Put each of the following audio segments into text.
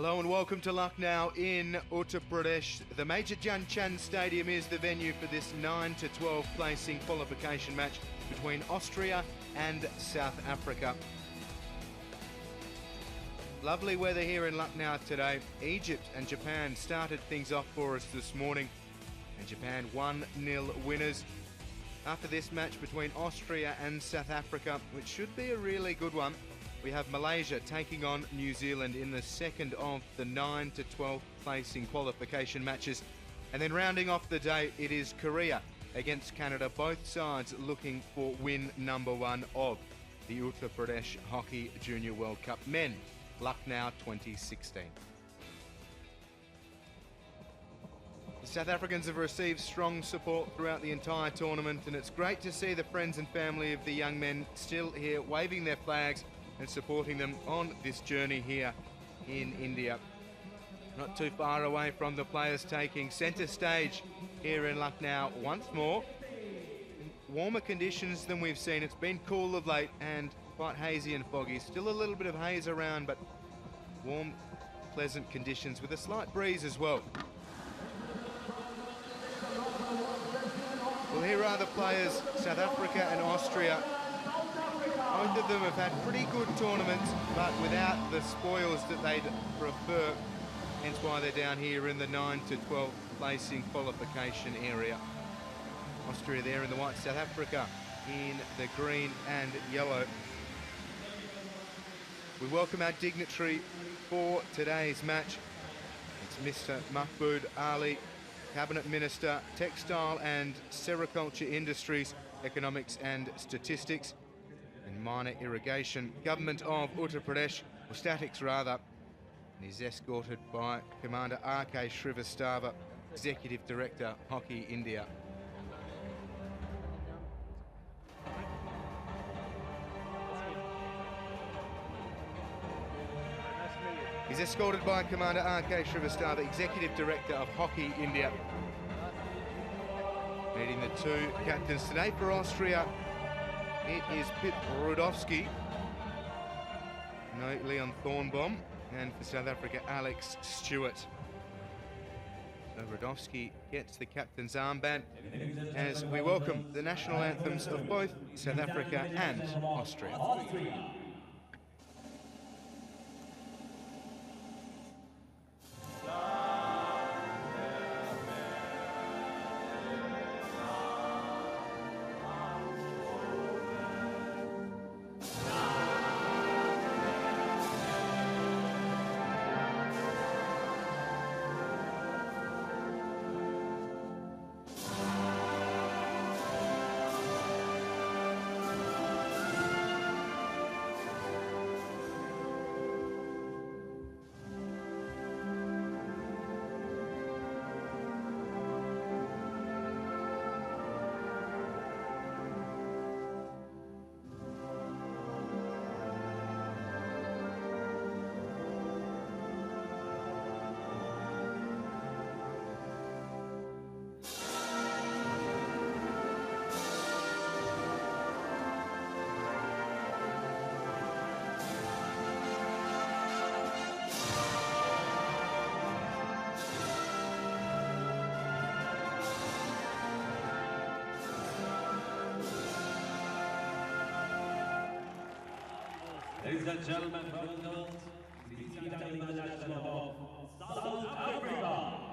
Hello and welcome to Lucknow in Uttar Pradesh. The Major Dhyan Chand Stadium is the venue for this 9 to 12 placing qualification match between Austria and South Africa. Lovely weather here in Lucknow today. Egypt and Japan started things off for us this morning, and Japan 1-0 winners. After this match between Austria and South Africa, which should be a really good one, we have Malaysia taking on New Zealand in the second of the 9 to 12 placing qualification matches. And then rounding off the day, it is Korea against Canada, both sides looking for win number 1 of the Uttar Pradesh Hockey Junior World Cup Men, Lucknow 2016. The South Africans have received strong support throughout the entire tournament, and it's great to see the friends and family of the young men still here waving their flags and supporting them on this journey here in India. Not too far away from the players taking centre stage here in Lucknow once more. Warmer conditions than we've seen. It's been cool of late and quite hazy and foggy. Still a little bit of haze around, but warm, pleasant conditions with a slight breeze as well. Well, here are the players, South Africa and Austria. Both of them have had pretty good tournaments, but without the spoils that they'd prefer. Hence why they're down here in the 9 to 12 placing qualification area. Austria there in the white, South Africa in the green and yellow. We welcome our dignitary for today's match. It's Mr. Mahmood Ali, Cabinet Minister, Textile and Sericulture Industries, Economics and Statistics, and Minor Irrigation, Government of Uttar Pradesh, or Statics rather, and he's escorted by Commander R.K. Shrivastava, Executive Director, Hockey India. He's escorted by Commander R.K. Shrivastava, Executive Director of Hockey India. Meeting the two captains today for Austria, it is Pip Rudovsky, no Leon Thornbaum, and for South Africa, Alex Stewart. So Rudovsky gets the captain's armband as we welcome the national anthems of both South Africa and Austria. Ladies and gentlemen, from the north, the international of South Africa.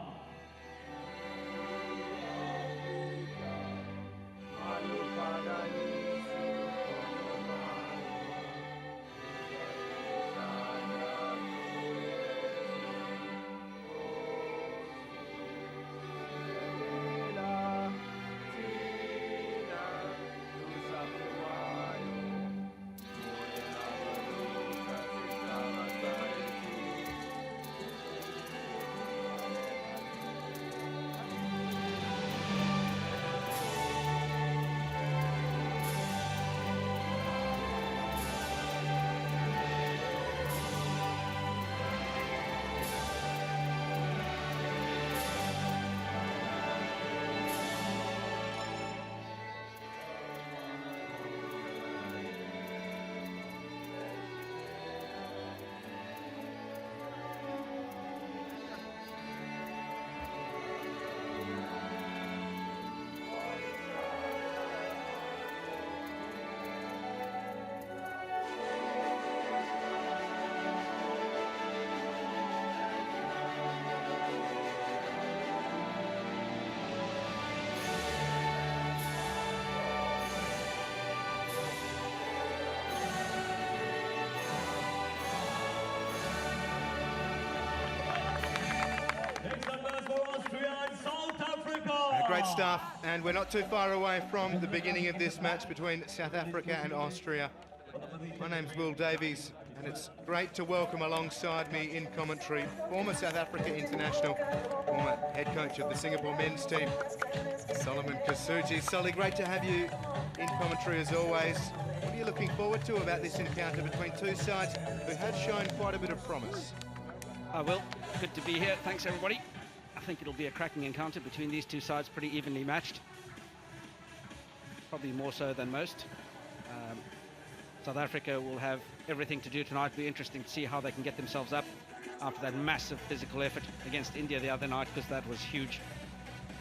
Great stuff, and we're not too far away from the beginning of this match between South Africa and Austria. My name's Will Davies, and it's great to welcome alongside me in commentary former South Africa international, former head coach of the Singapore men's team, Solomon Kasuji. Solly, great to have you in commentary as always. What are you looking forward to about this encounter between two sides who have shown quite a bit of promise? Will, good to be here. Thanks, everybody. I think it'll be a cracking encounter between these two sides, pretty evenly matched. Probably more so than most. South Africa will have everything to do tonight. Be interesting to see how they can get themselves up after that massive physical effort against India the other night, because that was huge.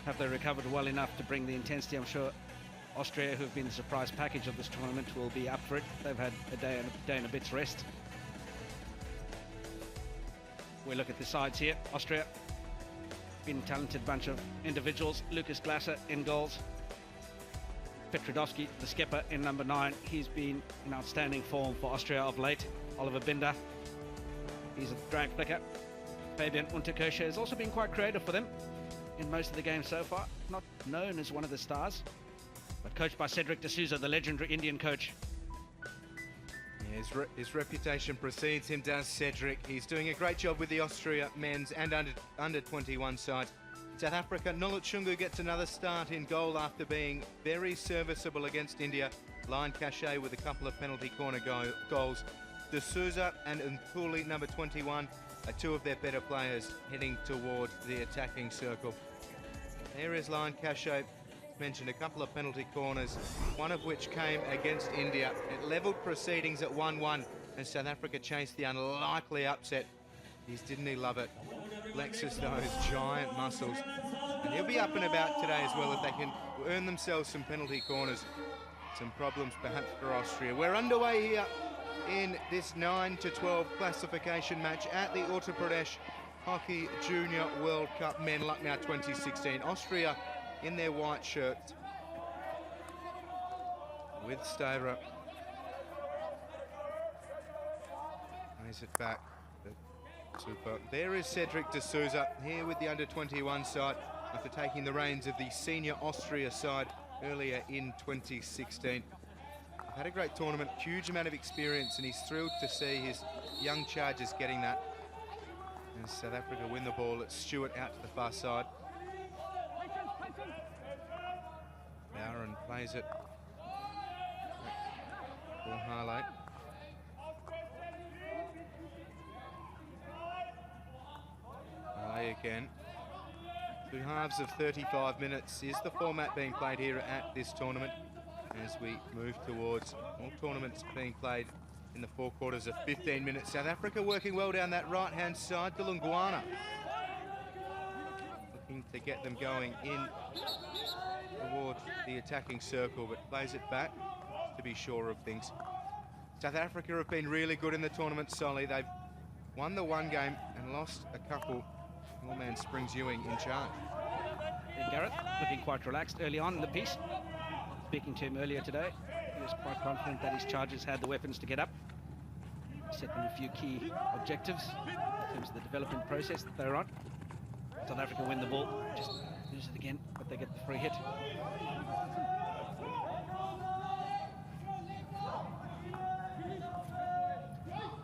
Have they recovered well enough to bring the intensity? I'm sure Austria, who have been the surprise package of this tournament, will be up for it. They've had a day and a bit's rest. We look at the sides here. Austria, been a talented bunch of individuals. Lucas Glasser in goals. Petrodowski, the skipper, in number 9. He's been in outstanding form for Austria of late. Oliver Binder, he's a drag flicker. Fabian Unterkircher has also been quite creative for them in most of the games so far. Not known as one of the stars, but coached by Cedric D'Souza, the legendary Indian coach. Yeah, his reputation precedes him, does Cedric. He's doing a great job with the Austria men's and under 21 side. South Africa, Noluchungu gets another start in goal after being very serviceable against India. Line cachet with a couple of penalty corner goals. D'Souza and Mpuli, number 21, are two of their better players heading towards the attacking circle. There is line cachet. Mentioned a couple of penalty corners, one of which came against India. It levelled proceedings at 1-1, and South Africa chased the unlikely upset. Didn't he love it? Flexes those giant muscles. And he'll be up and about today as well if they can earn themselves some penalty corners. Some problems perhaps for Austria. We're underway here in this 9-12 classification match at the Uttar Pradesh Hockey Junior World Cup Men Lucknow 2016. Austria in their white shirts with Stavra. Plays it back. Super. There is Cedric D'Souza here with the under-21 side after taking the reins of the senior Austria side earlier in 2016. They've had a great tournament, huge amount of experience, and he's thrilled to see his young chargers getting that. As South Africa win the ball, it's Stewart out to the far side. Aaron plays it for Harley. Harley again. 2 halves of 35 minutes is the format being played here at this tournament, as we move towards all tournaments being played in the 4 quarters of 15 minutes. South Africa working well down that right-hand side. Dulungwana looking to get them going in towards the attacking circle, but plays it back to be sure of things. South Africa have been really good in the tournament, Solly. They've won the one game and lost a couple. Your man Springs Ewing in charge. And Gareth looking quite relaxed early on in the piece. Speaking to him earlier today, he was quite confident that his charges had the weapons to get up. Set them a few key objectives in terms of the development process that they're on. South Africa win the ball, just lose it again, but they get the free hit.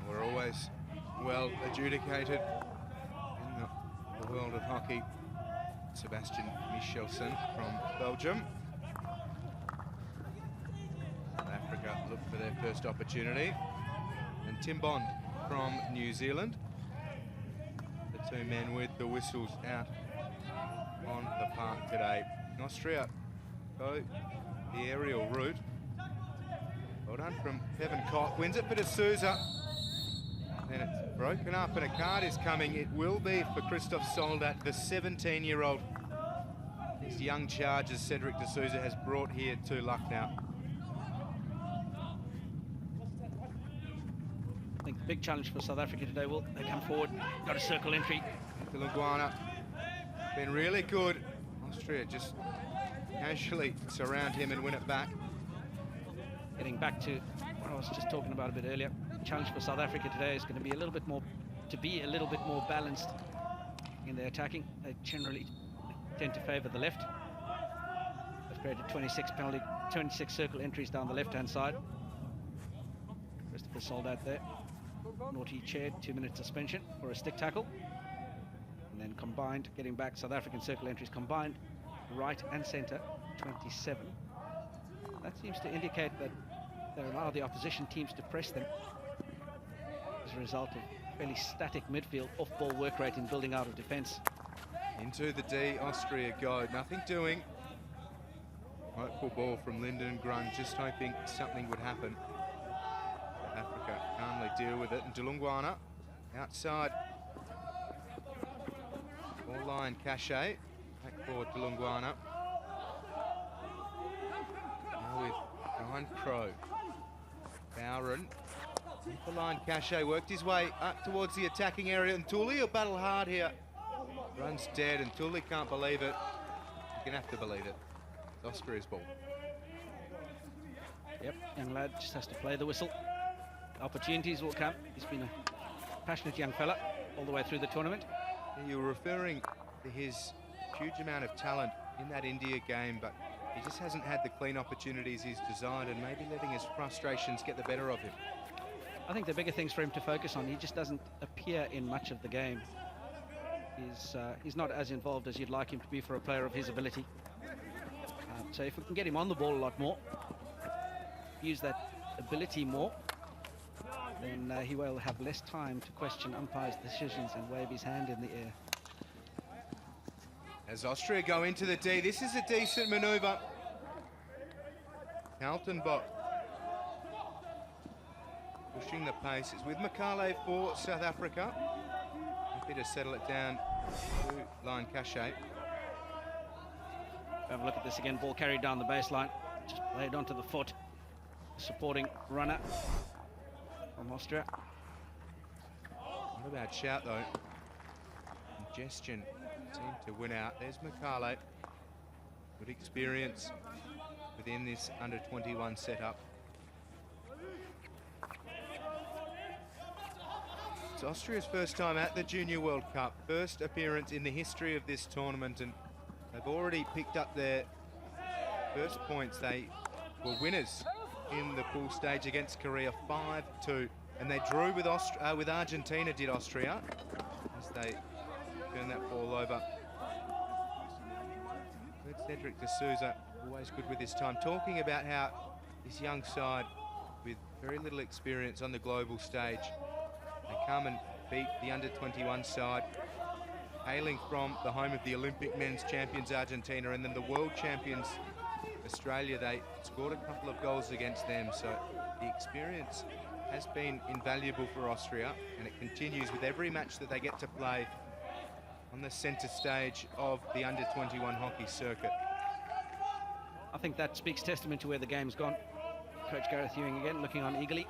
We're always well adjudicated in the world of hockey. Sebastian Michelsen from Belgium. South Africa look for their first opportunity. And Tim Bond from New Zealand. The 2 men with the whistles out on the park today. Austria go the aerial route. Well done from Kevin Koch. Wins it for D'Souza. And it's broken up, and a card is coming. It will be for Christoph Soldat, the 17-year-old. His young charges Cedric D'Souza has brought here to Lucknow. I think the big challenge for South Africa today, will they come forward, got a circle entry. Dulungwana been really good. Austria just casually surround him and win it back. Getting back to what I was just talking about a bit earlier, the challenge for South Africa today is going to be a little bit more balanced in their attacking. They generally tend to favour the left. They've created 26 circle entries down the left-hand side. Christopher sold out there. Naughty chaired, 2-minute suspension for a stick tackle. And then combined, getting back, South African circle entries combined, right and centre, 27. That seems to indicate that they allow the opposition teams to press them as a result of fairly static midfield, off-ball work rate in building out of defence. Into the D, Austria go. Nothing doing. Hopeful ball from Lyndon Grun, just hoping something would happen. South Africa calmly deal with it. And Dulungwana outside. Ball line, Cachet. Back forward, Dulungwana. Now with Ryan Crow. Bowron. The line, Cachet worked his way up towards the attacking area. And Tully will battle hard here. Runs dead, and Tully can't believe it. You're going to have to believe it. It's Austria's ball. Yep, young lad just has to play the whistle. Opportunities will come. He's been a passionate young fella all the way through the tournament. You were referring to his huge amount of talent in that India game, but he just hasn't had the clean opportunities he's desired, and maybe letting his frustrations get the better of him. I think the bigger things for him to focus on, he just doesn't appear in much of the game. He's not as involved as you'd like him to be for a player of his ability. So if we can get him on the ball a lot more, use that ability more, then he will have less time to question umpires' decisions and wave his hand in the air. As Austria go into the D, this is a decent manoeuvre. Kaltenbach pushing the pace. It's with Makale for South Africa. Happy to settle it down to line Cachet. Have a look at this again. Ball carried down the baseline, just played onto the foot. Supporting runner from Austria. Not a bad shout though. Congestion seemed to win out. There's Makale. Good experience within this under-21 setup. It's Austria's first time at the Junior World Cup, first appearance in the history of this tournament, and they've already picked up their first points. They were winners in the pool stage against Korea, 5-2, and they drew with Argentina, did Austria, as they turned that ball over. Good Cedric D'Souza, always good with his time, talking about how this young side with very little experience on the global stage, they come and beat the under-21 side, hailing from the home of the Olympic men's champions Argentina, and then the world champions Australia. They scored a couple of goals against them, so the experience has been invaluable for Austria, and it continues with every match that they get to play on the centre stage of the under-21 hockey circuit. I think that speaks testament to where the game's gone. Coach Gareth Ewing again looking on eagerly.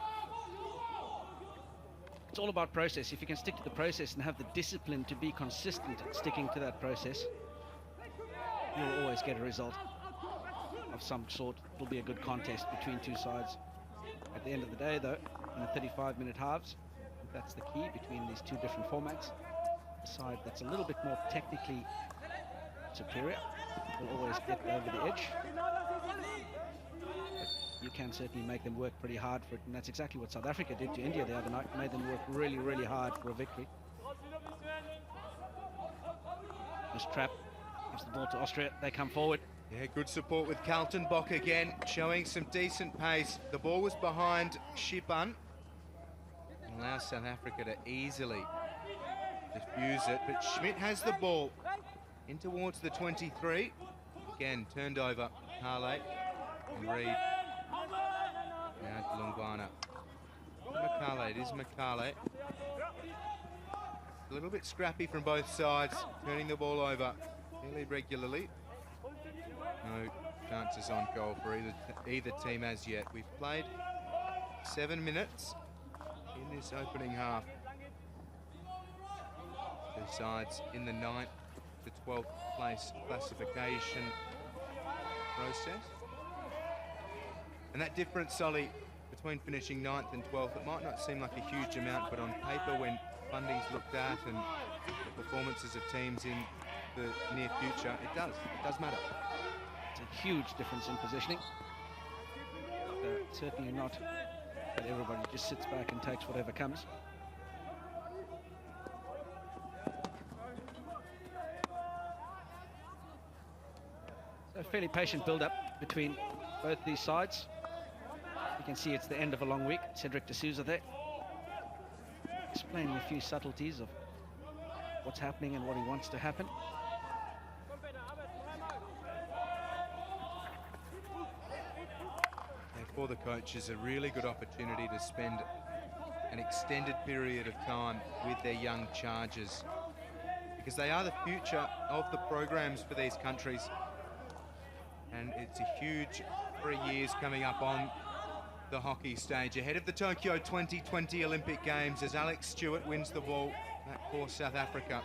It's all about process. If you can stick to the process and have the discipline to be consistent sticking to that process, you'll always get a result of some sort. It'll be a good contest between two sides. At the end of the day though, in the 35-minute halves, I think that's the key between these two different formats. The side that's a little bit more technically superior will always get over the edge. You can certainly make them work pretty hard for it, and that's exactly what South Africa did to India the other night. Made them work really, really hard for a victory. This trap gives the ball to Austria. They come forward. Yeah, good support with Kaltenbach again, showing some decent pace. The ball was behind Shipan. Allows South Africa to easily diffuse it, but Schmidt has the ball in towards the 23. Again, turned over Harley and Reed. Now Lungwana. Makale, it is Makale. A little bit scrappy from both sides, turning the ball over fairly regularly. No chances on goal for either team as yet. We've played 7 minutes in this opening half. Two sides in the 9th to 12th place classification process. And that difference, Solly, between finishing 9th and 12th, it might not seem like a huge amount, but on paper, when funding's looked at and the performances of teams in the near future, it does matter. It's a huge difference in positioning. Certainly not that everybody just sits back and takes whatever comes. So a fairly patient build-up between both these sides. You can see it's the end of a long week. Cedric D'Souza there, explaining a few subtleties of what's happening and what he wants to happen. And for the coaches, a really good opportunity to spend an extended period of time with their young chargers, because they are the future of the programs for these countries. And it's a huge 3 years coming up on the hockey stage ahead of the Tokyo 2020 Olympic Games as Alex Stewart wins the ball back for South Africa.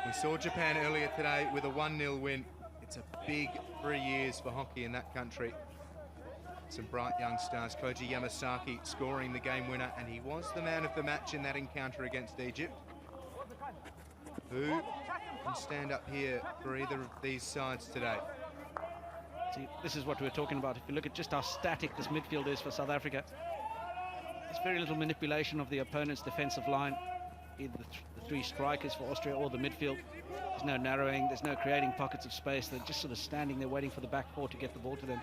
We saw Japan earlier today with a 1-0 win. It's a big 3 years for hockey in that country. Some bright young stars. Koji Yamasaki scoring the game winner, and he was the man of the match in that encounter against Egypt. Who can stand up here for either of these sides today? See, this is what we were talking about. If you look at just how static this midfield is for South Africa, there's very little manipulation of the opponent's defensive line, either the three strikers for Austria or the midfield. There's no narrowing, there's no creating pockets of space. They're just sort of standing there waiting for the back four to get the ball to them.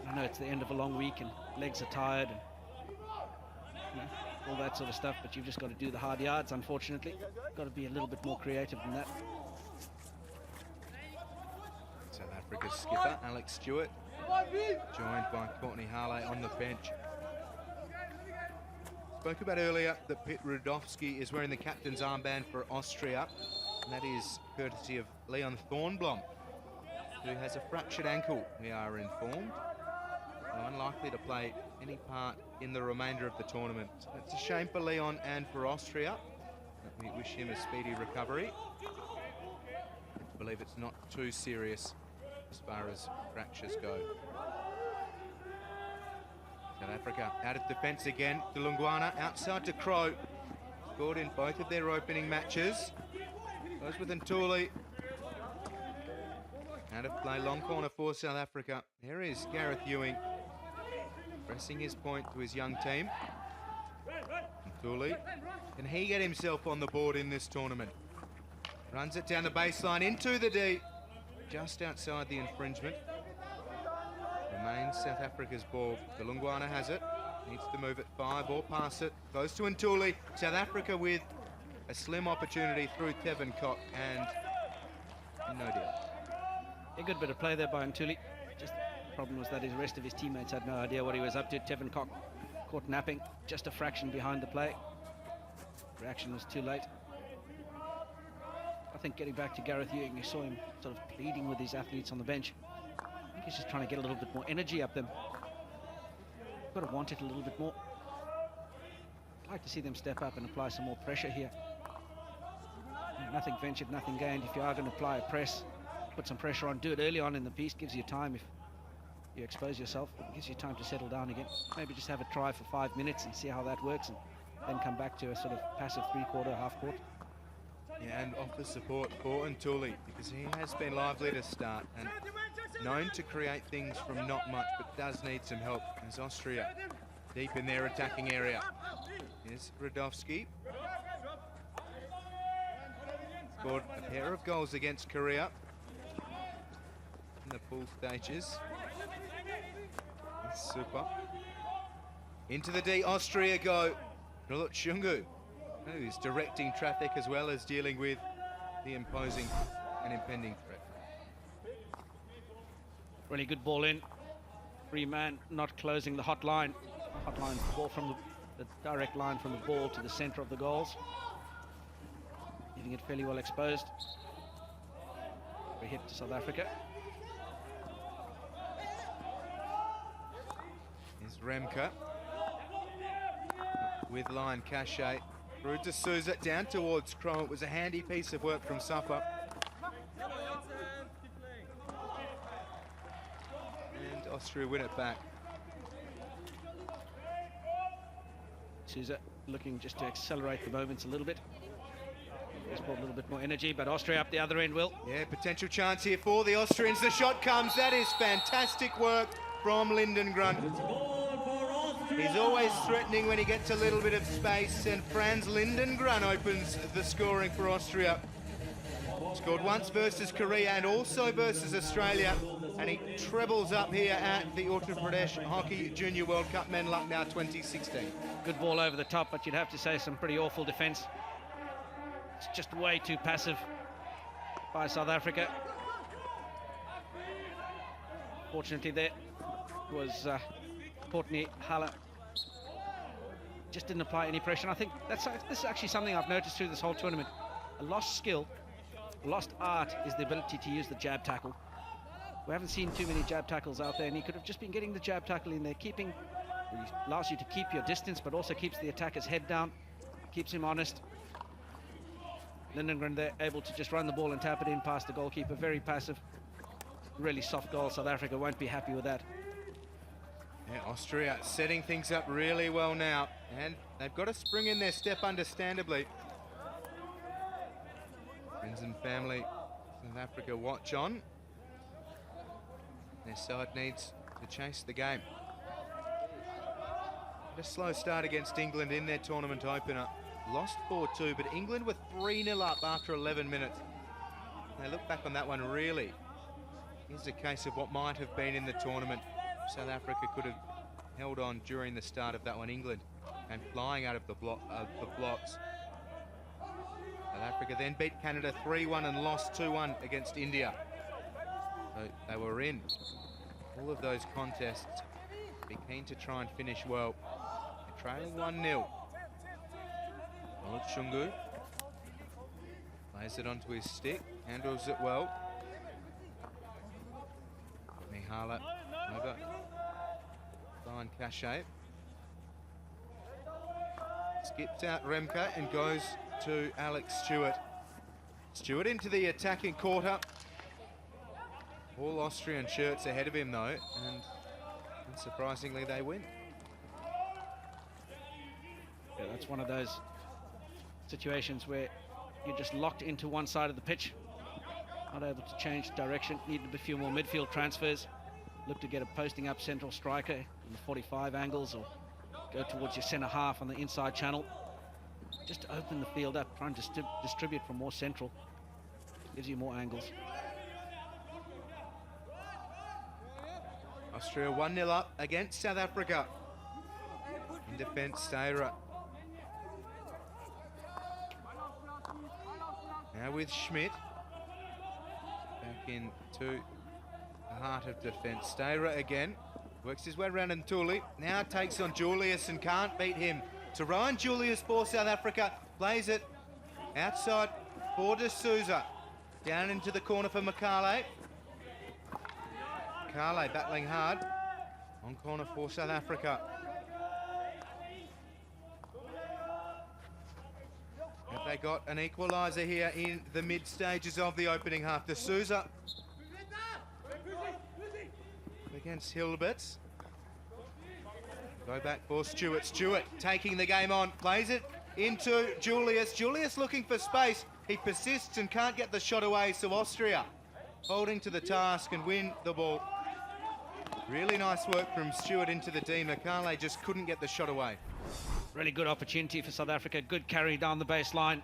I know it's the end of a long week and legs are tired and all that sort of stuff, but you've just got to do the hard yards, unfortunately. Got to be a little bit more creative than that. South Africa's skipper, Alex Stewart, joined by Courtney Harley on the bench. Spoke about earlier that Pit Rudovsky is wearing the captain's armband for Austria, and that is courtesy of Leon Thornblom, who has a fractured ankle, we are informed. So unlikely to play any part in the remainder of the tournament. So it's a shame for Leon and for Austria. We wish him a speedy recovery. I believe it's not too serious as far as fractures go. South Africa out of defence again. Dulungwana outside to Crow. Scored in both of their opening matches. Goes with Ntuli. Out of play, long corner for South Africa. Here is Gareth Ewing, pressing his point to his young team. Ntuli, can he get himself on the board in this tournament? Runs it down the baseline into the D, just outside the infringement. Remains South Africa's ball. Dulungwana has it, needs to move it 5 or pass it. Goes to Ntuli. South Africa with a slim opportunity through Tevin Cock and no deal. A good bit of play there by Ntuli. Just the problem was that the rest of his teammates had no idea what he was up to. Tevin Cock caught napping, just a fraction behind the play. Reaction was too late. I think getting back to Gareth Ewing, you saw him sort of pleading with these athletes on the bench. I think he's just trying to get a little bit more energy up them. Got to want it a little bit more. I'd like to see them step up and apply some more pressure here. Nothing ventured, nothing gained. If you are going to apply a press, put some pressure on, do it early on in the piece. Gives you time if you expose yourself. It gives you time to settle down again. Maybe just have a try for 5 minutes and see how that works, and then come back to a sort of passive three-quarter, half-court. Yeah, and offer support for Ntuli, because he has been lively to start and known to create things from not much, but does need some help as Austria deep in their attacking area. Here's Rudovsky. Scored a pair of goals against Korea in the pool stages. That's super. Into the D, Austria go. Nulut Shungu, who's directing traffic as well as dealing with the imposing and impending threat. Really good ball in. Free man not closing the hotline. Hotline ball from the direct line from the ball to the center of the goals. Leaving it fairly well exposed. A hit to South Africa. Here's Remka with line cachet through to Souza, down towards Crow. It was a handy piece of work from Safa. And Austria win it back. Souza looking just to accelerate the moments a little bit. Just brought a little bit more energy, but Austria up the other end, Will. Yeah, potential chance here for the Austrians. The shot comes. That is fantastic work from Lindengren. He's always threatening when he gets a little bit of space, and Franz Lindengren opens the scoring for Austria. Scored once versus Korea and also versus Australia, and he trebles up here at the Uttar Pradesh Hockey Junior World Cup Men Lucknow 2016. Good ball over the top, but you'd have to say some pretty awful defence. It's just way too passive by South Africa. Fortunately, there was Courtney Haller. Just didn't apply any pressure. And I think this is actually something I've noticed through this whole tournament. A lost skill, a lost art is the ability to use the jab tackle. We haven't seen too many jab tackles out there, and he could have just been getting the jab tackle in there, it allows you to keep your distance, but also keeps the attacker's head down, keeps him honest. Lindengren there, able to just run the ball and tap it in past the goalkeeper. Very passive, really soft goal. South Africa won't be happy with that. Yeah, Austria setting things up really well now, and they've got to spring in their step understandably. Friends and family, South Africa watch on. Their side needs to chase the game. A slow start against England in their tournament opener. Lost 4-2, but England were 3-0 up after 11 minutes. They look back on that one, really. Here's a case of what might have been in the tournament. South Africa could have held on during the start of that one. England came flying out of the blocks. South Africa then beat Canada 3-1 and lost 2-1 against India. So they were in all of those contests. Be keen to try and finish well. They're trailing 1-0. Chungu plays it onto his stick, handles it well. Mihala over. Fine cachet. Skips out Remke and goes to Alex Stewart. Stewart into the attacking quarter. All Austrian shirts ahead of him though, and unsurprisingly they win. Yeah, that's one of those situations where you're just locked into one side of the pitch, not able to change direction. Needed a few more midfield transfers. Look to get a posting up central striker in the 45 angles, or go towards your centre half on the inside channel. Just to open the field up, try and distribute from more central. Gives you more angles. Austria 1-0 up against South Africa. In defence, Steyrer. Now with Schmidt. Back into the heart of defence. Steyrer again. Works his way around Ntuli. Now takes on Julius and can't beat him. To Ryan Julius for South Africa. Plays it outside for De Souza. Down into the corner for Makale. Makale battling hard. On corner for South Africa. Have they got an equaliser here in the mid stages of the opening half? De Souza against Hilbert. Go back for Stewart. Stewart taking the game on. Plays it into Julius. Julius looking for space. He persists and can't get the shot away, so Austria holding to the task and win the ball. Really nice work from Stewart into the D. Makale just couldn't get the shot away. Really good opportunity for South Africa. Good carry down the baseline.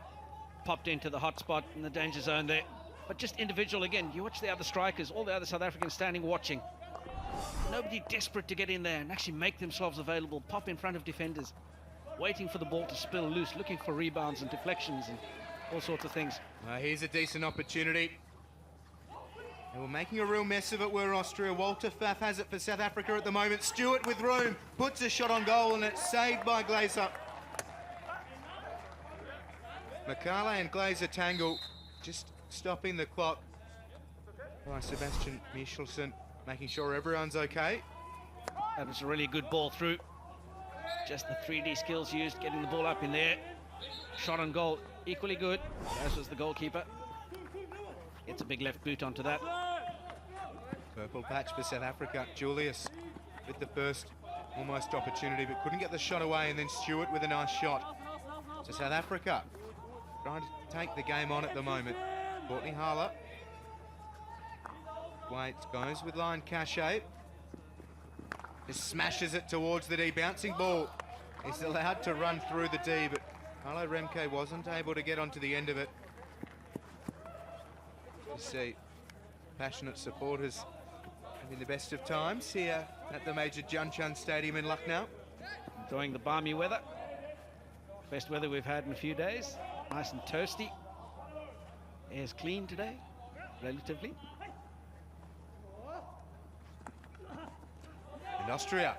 Popped into the hot spot in the danger zone there. But just individual again. You watch the other strikers, all the other South Africans standing watching. Nobody desperate to get in there and actually make themselves available. Pop in front of defenders. Waiting for the ball to spill loose. Looking for rebounds and deflections and all sorts of things. Here's a decent opportunity. They were making a real mess of it, were Austria. Walter Pfaff has it for South Africa at the moment. Stewart with room, puts a shot on goal, and it's saved by Glazer. Makale and Glazer tangle, just stopping the clock by Sebastian Michelsen, making sure everyone's okay. That was a really good ball through. Just the 3D skills used, getting the ball up in there. Shot on goal, equally good, as was the goalkeeper. Gets a big left boot onto that. Purple patch for South Africa. Julius with the first almost opportunity, but couldn't get the shot away, and then Stewart with a nice shot. So South Africa trying to take the game on at the moment. Courtney Harler. Waits goes with line Cachet. Just smashes it towards the D. Bouncing ball. He's allowed to run through the D, but Carlo Remke wasn't able to get onto the end of it. You see passionate supporters having the best of times here at the Major Jun Chun Stadium in Lucknow. Enjoying the balmy weather. Best weather we've had in a few days. Nice and toasty. Air's clean today, relatively. And Austria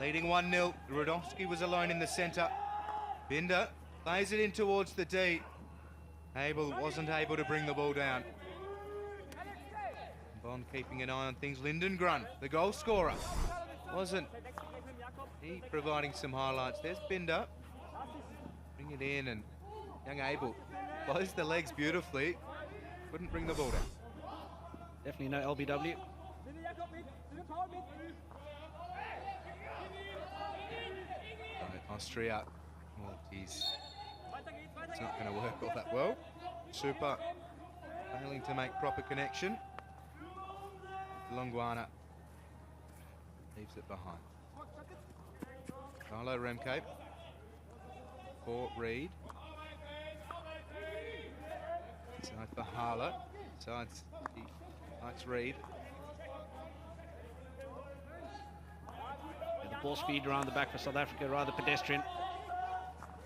leading 1-0. Rudowski was alone in the centre. Binder plays it in towards the D. Abel wasn't able to bring the ball down. Bond keeping an eye on things. Lindengrun, the goal scorer, wasn't he providing some highlights? There's Binder. Bring it in, and young Abel closed the legs beautifully. Couldn't bring the ball down. Definitely no LBW. Austria, oh geez, it's not going to work all that well. Super failing to make proper connection. Longwana leaves it behind. Carlo Remke for Reed. Side for Harler. Sides he likes Reed. The ball speed around the back for South Africa, rather pedestrian.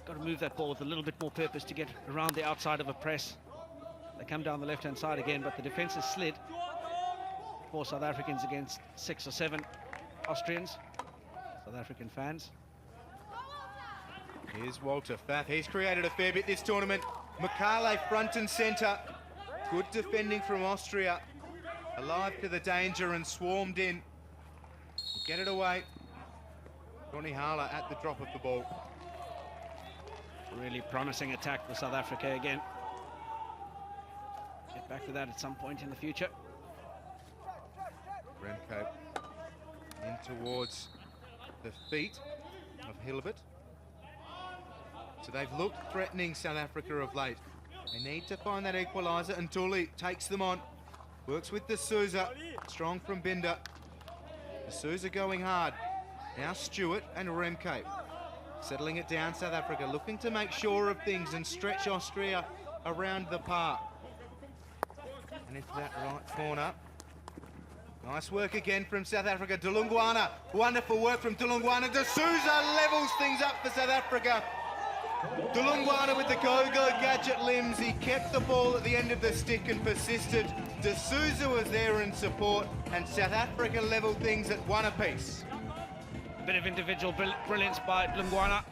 Got to move that ball with a little bit more purpose to get around the outside of a press. They come down the left-hand side again, but the defense has slid. 4 South Africans against 6 or 7 Austrians, South African fans. Here's Walter Pfaff. He's created a fair bit this tournament. Makale front and centre. Good defending from Austria. Alive to the danger and swarmed in. Get it away. Courtney Harler at the drop of the ball. Really promising attack for South Africa again. Get back to that at some point in the future. Remco in towards the feet of Hilbert. So they've looked threatening, South Africa, of late. They need to find that equaliser, and Tully takes them on. Works with D'Souza. Strong from Binder. D'Souza going hard. Now Stewart and Remke. Settling it down, South Africa, looking to make sure of things and stretch Austria around the park. And into that right corner. Nice work again from South Africa. Dulungwana, wonderful work from Dulungwana. D'Souza levels things up for South Africa. Dulungwana with the go-go gadget limbs. He kept the ball at the end of the stick and persisted. D'Souza was there in support, and South Africa leveled things at 1 apiece. A bit of individual brilliance by Dulungwana.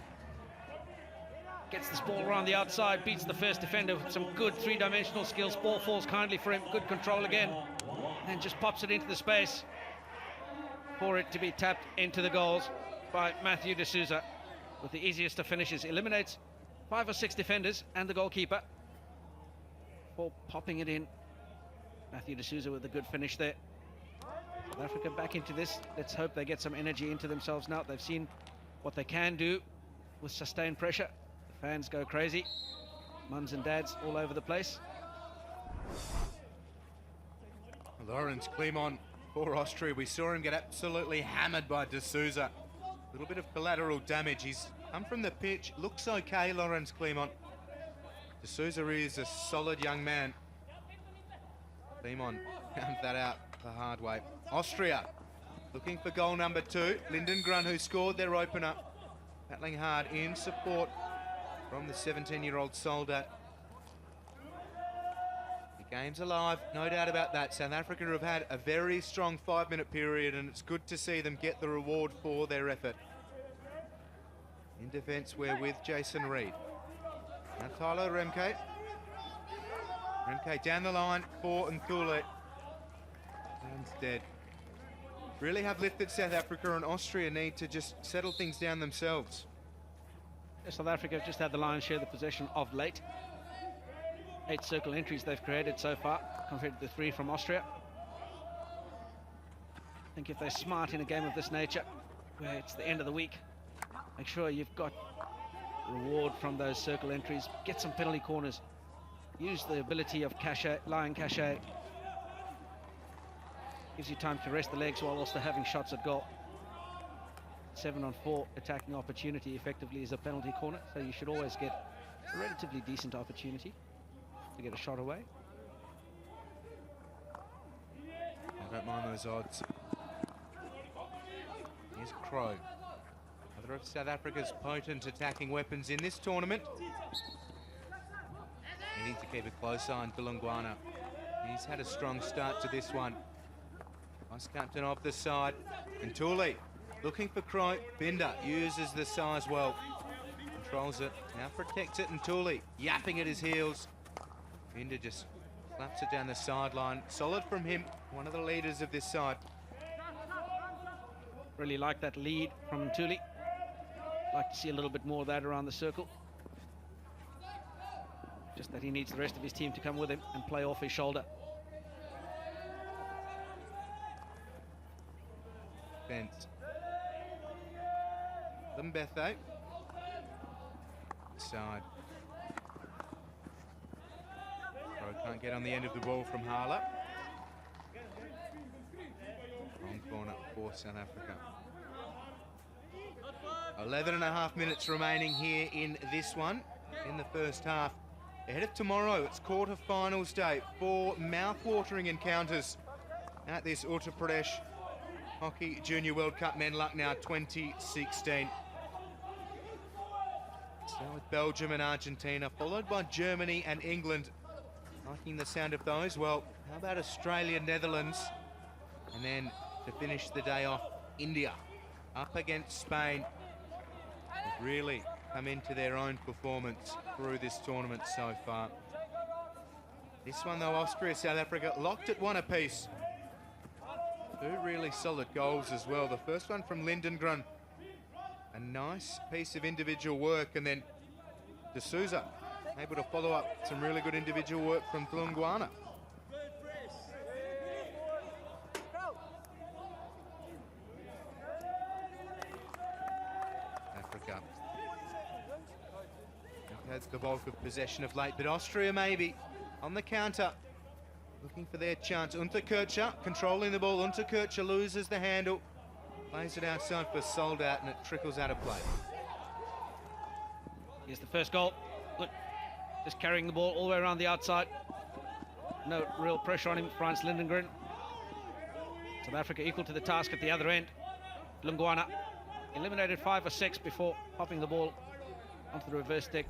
Gets this ball around the outside, beats the first defender with some good 3-dimensional skills. Ball falls kindly for him, good control again. And just pops it into the space for it to be tapped into the goals by Matthew D'Souza with the easiest of finishes. Eliminates 5 or 6 defenders and the goalkeeper for popping it in. Matthew D'Souza with a good finish there. South Africa back into this. Let's hope they get some energy into themselves now. They've seen what they can do with sustained pressure. The fans go crazy. Mums and dads all over the place. Lawrence Clemon for Austria. We saw him get absolutely hammered by D'Souza. A little bit of collateral damage. He's come from the pitch. Looks okay, Lawrence Clemon. D'Souza is a solid young man. Clemon found that out the hard way. Austria looking for goal number 2. Lindengrun, who scored their opener. Battling hard in support from the 17-year-old Soldat. The game's alive, no doubt about that. South Africa have had a very strong 5-minute period, and it's good to see them get the reward for their effort. In defence, we're with Jason Reed. Now Tyler Remke. Remke down the line for Nkule. Sounds dead. Really have lifted South Africa, and Austria need to just settle things down themselves. South Africa have just had the lion's share of the possession of late. 8 circle entries they've created so far, compared to the 3 from Austria. I think if they're smart in a game of this nature, where it's the end of the week, make sure you've got reward from those circle entries. Get some penalty corners. Use the ability of cachet, lying cachet. Gives you time to rest the legs while also having shots at goal. 7-on-4 attacking opportunity effectively is a penalty corner, so you should always get a relatively decent opportunity to get a shot away. I don't mind those odds. Here's Crow. Another of South Africa's potent attacking weapons in this tournament. Needing to keep a close eye on Bulungwana. He's had a strong start to this one. Vice captain of the side. And Thule looking for Crow. Binder uses the size well. Controls it. Now protects it. And Thule yapping at his heels. Binder just slaps it down the sideline. Solid from him. One of the leaders of this side. Really like that lead from Thule. Like to see a little bit more of that around the circle. Just that he needs the rest of his team to come with him and play off his shoulder. Fence. Limbethe. Side. Crow can't get on the end of the ball from Harla. Wrong corner for South Africa. 11.5 minutes remaining here in this one, in the first half. Ahead of tomorrow, it's quarter-finals day. 4 mouth-watering encounters at this Uttar Pradesh Hockey Junior World Cup Men Lucknow 2016. Start with Belgium and Argentina, followed by Germany and England. Liking the sound of those? Well, how about Australia, Netherlands? And then to finish the day off, India up against Spain. They've really come into their own performance through this tournament so far. This one though, Austria, South Africa, locked at 1 apiece. 2 really solid goals as well. The first one from Lindengren. A nice piece of individual work, and then D'Souza able to follow up some really good individual work from Bulungwana. Africa has the bulk of possession of late, but Austria maybe on the counter, looking for their chance. Unterkircher controlling the ball. Unterkircher loses the handle, plays it outside for Soldat, and it trickles out of play. Here's the first goal. Look, just carrying the ball all the way around the outside. No real pressure on him, Frans Lindengren. South Africa equal to the task at the other end. Bulungwana eliminated 5 or 6 before popping the ball onto the reverse stick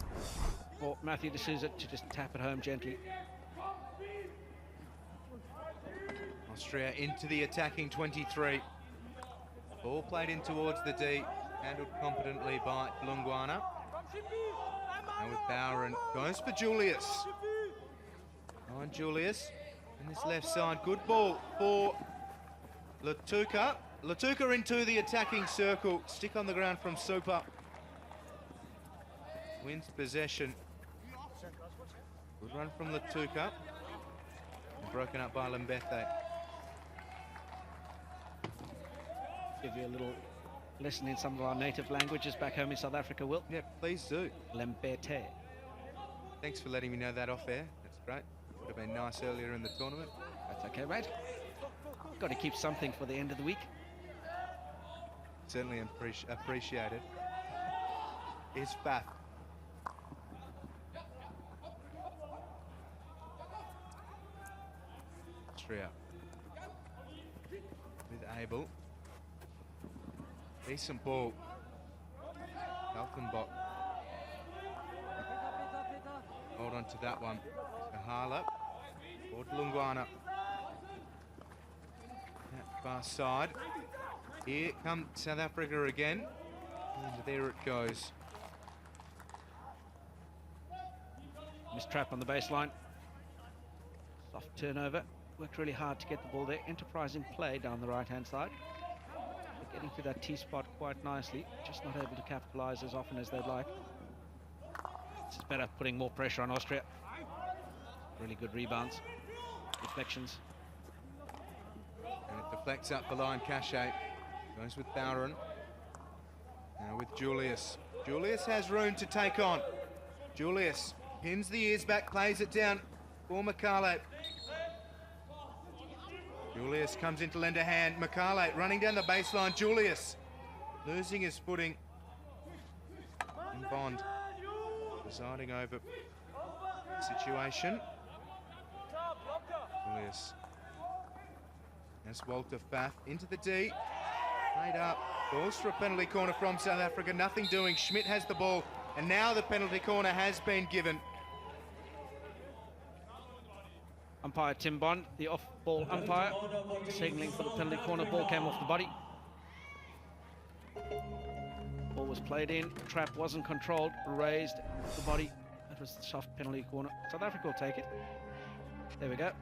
for Matthew D'Souza to just tap it home gently. Austria into the attacking 23. Ball played in towards the D, handled competently by Bulungwana. Now with Bowron, goes for Julius. On Julius, in this left side, good ball for Latuka. Latuka into the attacking circle, stick on the ground from Super. Wins possession. Good run from Latuka. Broken up by Limbethe. Give you a little lesson in some of our native languages back home in South Africa, Will. Yeah, please do. Lembete. Thanks for letting me know that off air. That's great. Would have been nice earlier in the tournament. That's okay, mate. Got to keep something for the end of the week. Certainly appreciated. Is Fath. Austria. With Abel. Decent ball. Kaltenbach. Hold on to that one. Kahala. Or Bulungwana. That far side. Here come South Africa again. And there it goes. Missed trap on the baseline. Soft turnover. Worked really hard to get the ball there. Enterprising play down the right-hand side. They're getting to that T-spot quite nicely. Just not able to capitalise as often as they'd like. It's better putting more pressure on Austria. Really good rebounds. Deflections. And it deflects up the line, Cachet. Goes with Bowron. Now with Julius. Julius has room to take on. Julius pins the ears back, plays it down for Makale. Julius comes in to lend a hand. Makale running down the baseline. Julius losing his footing. And Bond presiding over the situation. Julius as Walter Pfaff into the D. Played up. Balls for a penalty corner from South Africa. Nothing doing. Schmidt has the ball. And now the penalty corner has been given. Umpire Tim Bond, the off-ball umpire, signalling for the penalty corner. Ball came off the body. Ball was played in. Trap wasn't controlled. Raised the body. That was the soft penalty corner. South Africa will take it. There we go.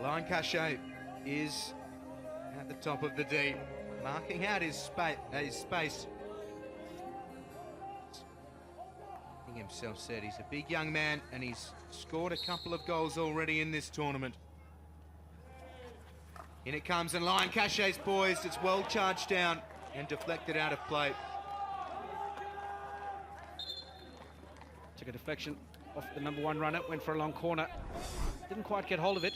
Line Cachet is at the top of the D, marking out his space. He himself said he's a big young man and he's scored a couple of goals already in this tournament. In it comes, and Line Cachet's poised. It's well charged down and deflected out of play. Took a deflection off the number 1 runner, went for a long corner. Didn't quite get hold of it.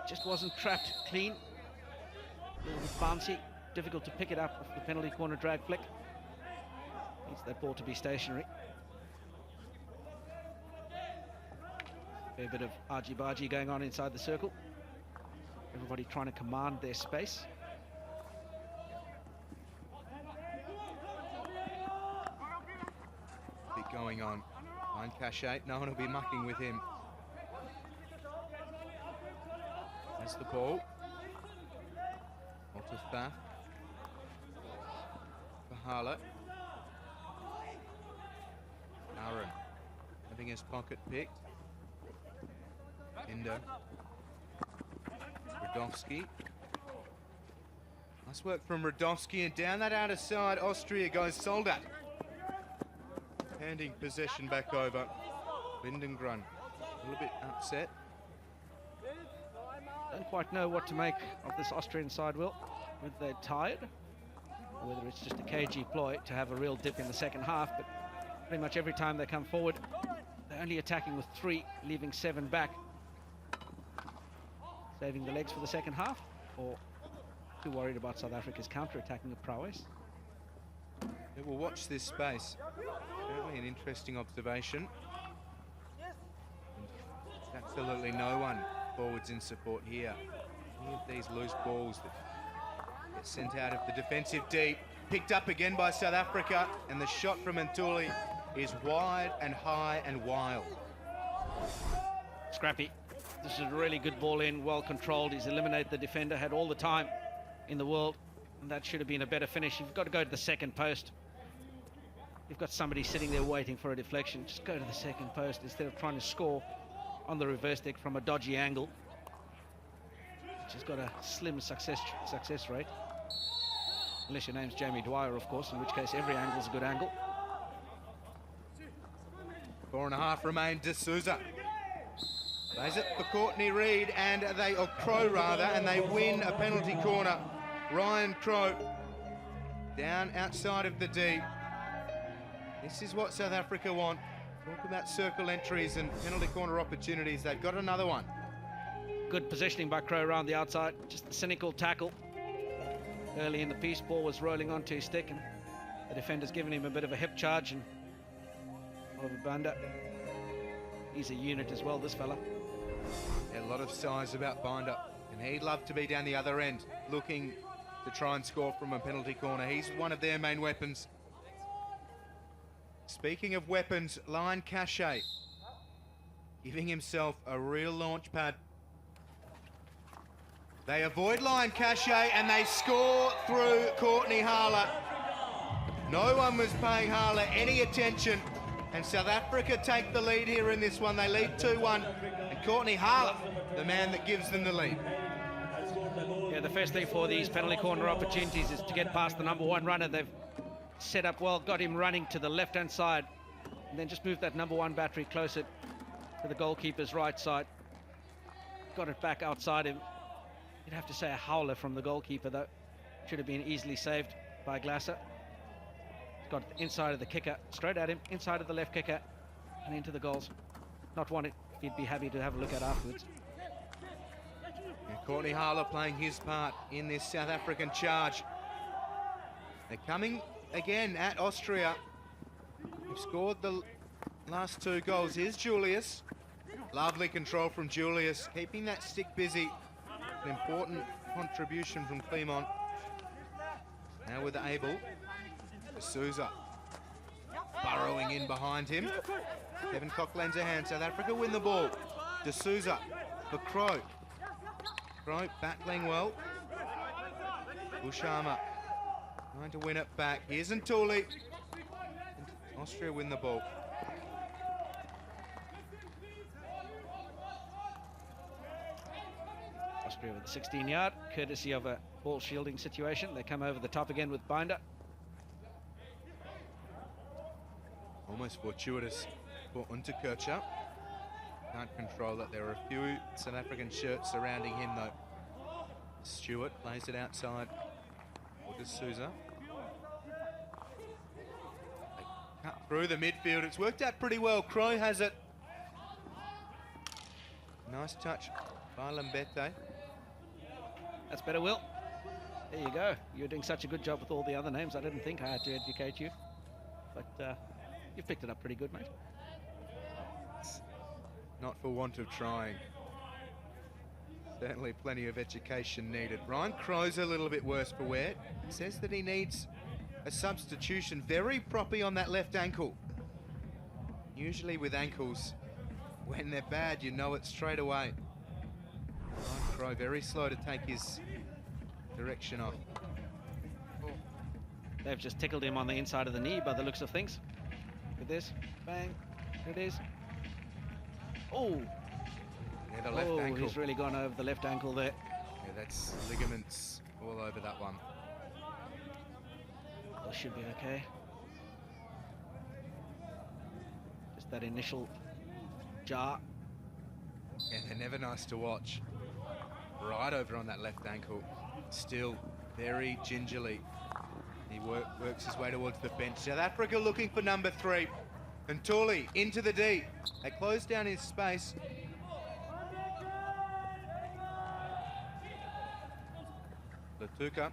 Just wasn't trapped clean. A little bit bouncy, difficult to pick it up off the penalty corner drag flick. Needs that ball to be stationary. Fair bit of argy-bargy going on inside the circle. Everybody trying to command their space. Bit going on. Line Cachet, no one will be mucking with him. Has the ball. Walter Pfaff. Fahala. Aaron having his pocket picked. Endo. Radowski. Nice work from Radowski, and down that outer side, Austria goes Soldat. Handing possession back over. Lindengren a little bit upset. Don't quite know what to make of this Austrian side, Will. Whether they're tired, or whether it's just a cagey ploy to have a real dip in the second half, but pretty much every time they come forward, they're only attacking with 3, leaving 7 back. Saving the legs for the second half, or too worried about South Africa's counter-attacking prowess? Yeah, we'll watch this space. Certainly an interesting observation. And absolutely no one forwards in support here. Any of these loose balls that get sent out of the defensive deep, picked up again by South Africa, and the shot from Ntuli is wide and high and wild. Scrappy. This is a really good ball in, well controlled. He's eliminated the defender, had all the time in the world, and that should have been a better finish. You've got to go to the second post. You've got somebody sitting there waiting for a deflection. Just go to the second post instead of trying to score on the reverse deck from a dodgy angle. She's got a slim success rate. Unless your name's Jamie Dwyer, of course, in which case every angle's a good angle. 4.5 remain. D'Souza plays it for Courtney Reid, and or Crow rather, and they win a penalty corner. Ryan Crow down outside of the D. This is what South Africa want. Talk about circle entries and penalty corner opportunities. They've got another one. Good positioning by Crow around the outside. Just a cynical tackle. Early in the piece, ball was rolling onto his stick, and the defender's given him a bit of a hip charge, and Oliver Banda, he's a unit as well, this fella. Yeah, a lot of size about Binder, and he'd love to be down the other end, looking to try and score from a penalty corner. He's one of their main weapons. Speaking of weapons, Line Cachet giving himself a real launch pad. They avoid Line Cachet and they score through Courtney Harler. No one was paying Harler any attention, and South Africa take the lead here in this one. They lead 2-1, and Courtney Harler, the man that gives them the lead. Yeah, the first thing for these penalty corner opportunities is to get past the number 1 runner. They've set up well, got him running to the left-hand side, and then just move that number 1 battery closer to the goalkeeper's right side. got it back outside him. You'd have to say a howler from the goalkeeper, though. Should have been easily saved by Glasser. He's got it inside of the kicker, straight at him, inside of the left kicker, and into the goals. Not one he'd be happy to have a look at afterwards. And Courtney Harler playing his part in this South African charge. They're coming again at Austria. They've scored the last 2 goals. Here's Julius. Lovely control from Julius, keeping that stick busy. An important contribution from Clement. Now with Abel. D'Souza burrowing in behind him. Kevin Cock lends a hand. South Africa win the ball. D'Souza for Crow. Crow battling well. Bushama trying to win it back. Here's Ntuli. Austria win the ball. Austria with the 16-yard, courtesy of a ball shielding situation. They come over the top again with Binder. Almost fortuitous for Unterkircher. Can't control it. There are a few South African shirts surrounding him, though. Stewart plays it outside for D'Souza. They cut through the midfield. It's worked out pretty well. Crow has it. Nice touch by Lambete. That's better, Will. There you go. You're doing such a good job with all the other names. I didn't think I had to educate you. But you've picked it up pretty good, mate. Not for want of trying. Certainly plenty of education needed. Ryan Crow's a little bit worse for wear. Says that he needs a substitution. Very proppy on that left ankle. Usually with ankles, when they're bad, you know it straight away. Ryan Crow very slow to take his direction off. They've just tickled him on the inside of the knee by the looks of things. Look at this. Bang. There it is. Oh. Yeah, the left ankle. He's really gone over the left ankle there. Yeah, that's ligaments all over that one. Well, should be okay. Just that initial jar. Yeah, they're never nice to watch. Right over on that left ankle. Still very gingerly. He works his way towards the bench. South Africa looking for number 3. And Ntuli into the D. They close down his space. Latuka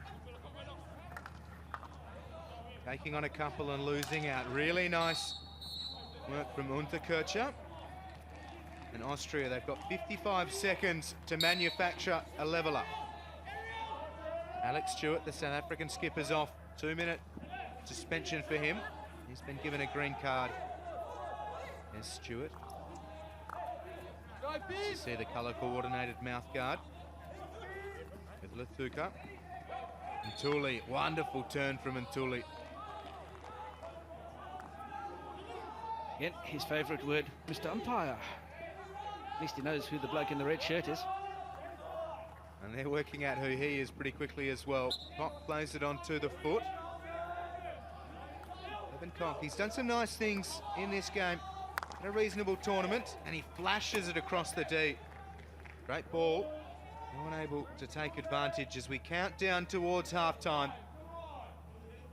taking on a couple and losing out. Really nice work from Unterkircher. And Austria, they've got 55 seconds to manufacture a leveller. Alex Stewart, the South African skipper's off. 2-minute suspension for him. He's been given a green card. There's Stewart. You see the colour-coordinated mouth guard with Latuka. Ntuli, wonderful turn from Ntuli. Again, his favourite word, Mr. Umpire. At least he knows who the bloke in the red shirt is. And they're working out who he is pretty quickly as well. Cock plays it onto the foot. Kevin Cock, he's done some nice things in this game. Had a reasonable tournament, and he flashes it across the D. Great ball. No one able to take advantage as we count down towards half-time.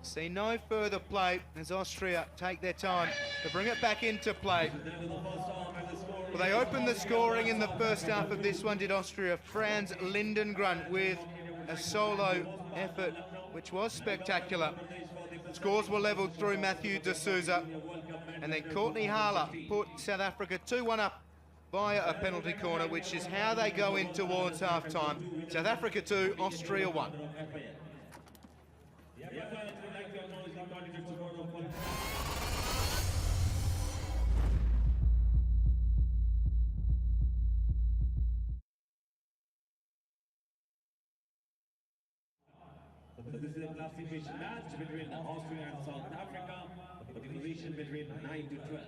See no further play as Austria take their time to bring it back into play. Well, they opened the scoring in the first half of this one, did Austria. Franz Lindengren with a solo effort, which was spectacular. Scores were levelled through Matthew D'Souza. And then Courtney Harler put South Africa 2-1 up via a penalty corner, which is how they go in towards half-time. South Africa 2, Austria 1. This is a classification match between Austria and South Africa, with the position between 9 to 12.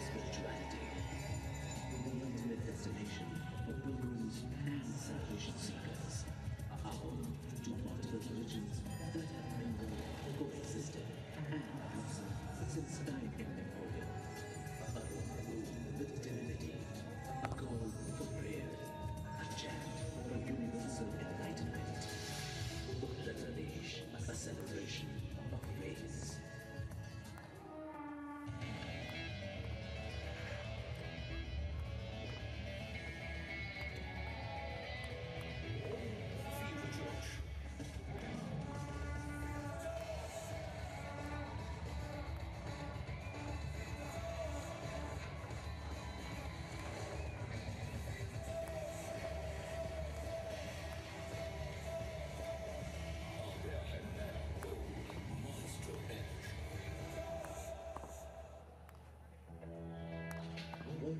Spirituality, the ultimate destination for pilgrims and sailors.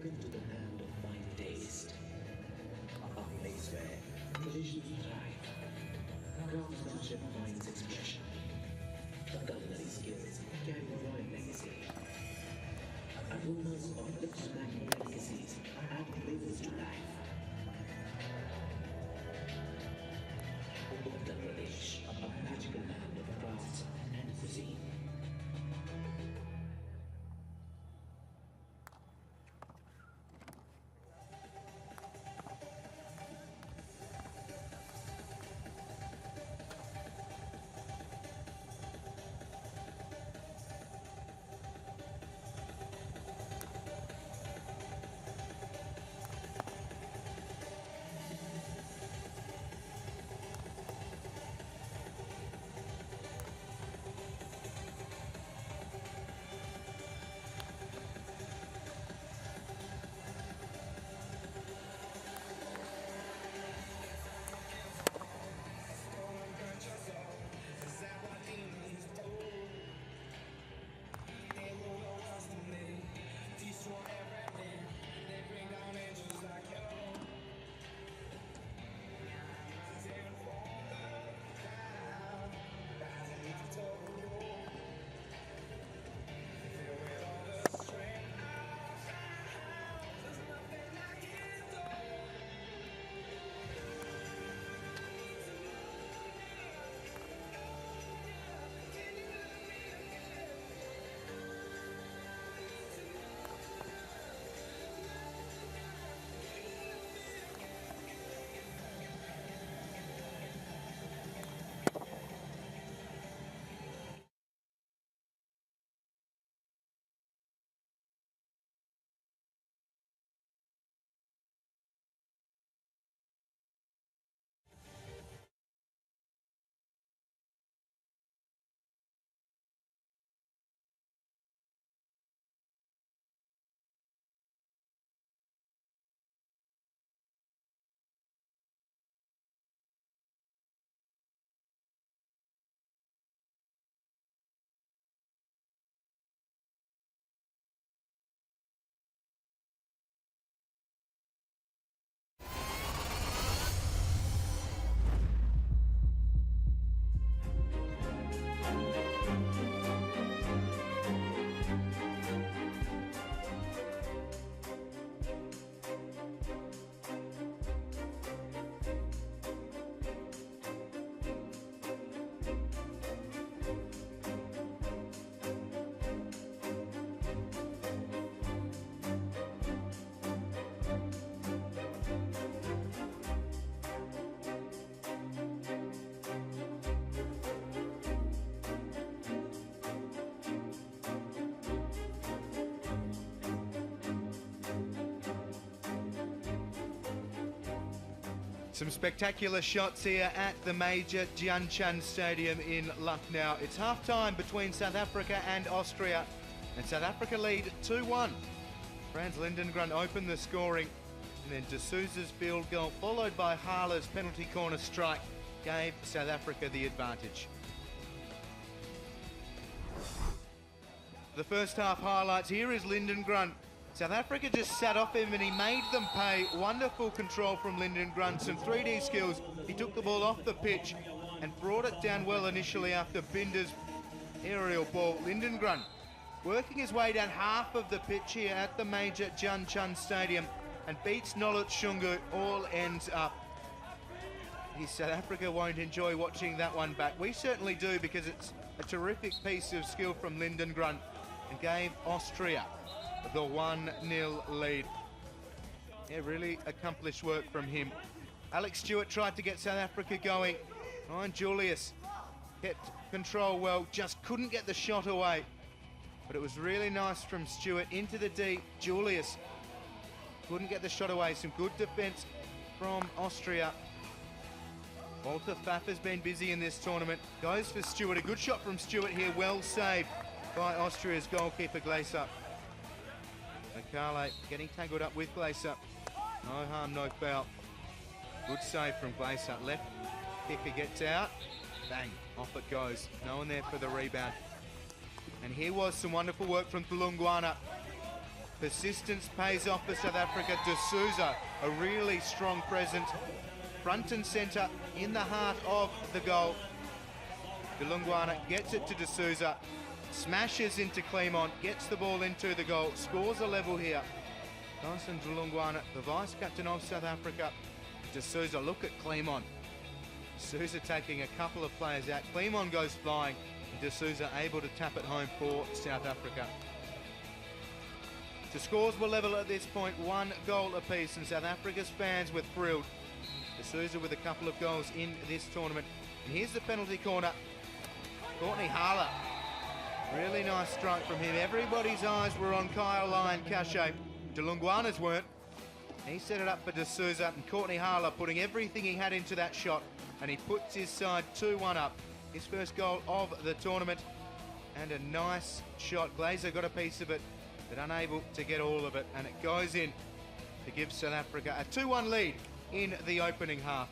Welcome to the land of fine taste. A place where traditions thrive, craftsmanship finds expression, culinary skills carry a royal legacy. Aromas of the smacking delicacies add flavors to life. Uttar Pradesh, a magical land of crafts and cuisine. Some spectacular shots here at the major Dhyanchand's Stadium in Lucknow. It's half-time between South Africa and Austria, and South Africa lead 2-1. Frans Lindengren opened the scoring, and then De Souza's field goal, followed by Harler's penalty corner strike, gave South Africa the advantage. The first half highlights, here is Lindengren. South Africa just sat off him and he made them pay. Wonderful control from Lindengren, some 3D skills. He took the ball off the pitch and brought it down well initially after Binder's aerial ball. Lindengren working his way down half of the pitch here at the major Dhyanchand's Stadium and beats Nolet Shungu. All ends up. South Africa won't enjoy watching that one back. We certainly do, because it's a terrific piece of skill from Lindengren and gave Austria the 1-0 lead. Yeah, really accomplished work from him. Alex Stewart tried to get South Africa going. Ryan Julius kept control well, just couldn't get the shot away. But it was really nice from Stewart into the deep. Julius couldn't get the shot away. Some good defence from Austria. Walter Pfaff has been busy in this tournament. Goes for Stewart. A good shot from Stewart here. Well saved by Austria's goalkeeper, Glaser. Makale getting tangled up with Glaser. No harm, no foul. Good save from Glaser. Left kicker gets out. Bang, off it goes. No one there for the rebound. And here was some wonderful work from Tulungwana. Persistence pays off for South Africa. D'Souza, a really strong presence, front and centre in the heart of the goal. Dulungwana gets it to D'Souza, smashes into Clermont, gets the ball into the goal, scores a level here. Dyson Dulungwana, the vice-captain of South Africa. D'Souza, look at Clermont. D'Souza taking a couple of players out. Clermont goes flying. D'Souza able to tap it home for South Africa. The scores were level at this point, 1 goal apiece, and South Africa's fans were thrilled. D'Souza with a couple of goals in this tournament. And here's the penalty corner. Courtney Harler. Really nice strike from him. Everybody's eyes were on Kyle Lyon Cache. Dulungwana's weren't. He set it up for D'Souza, and Courtney Harler putting everything he had into that shot, and he puts his side 2-1 up. His first goal of the tournament, and a nice shot. Glazer got a piece of it, but unable to get all of it, and it goes in to give South Africa a 2-1 lead in the opening half.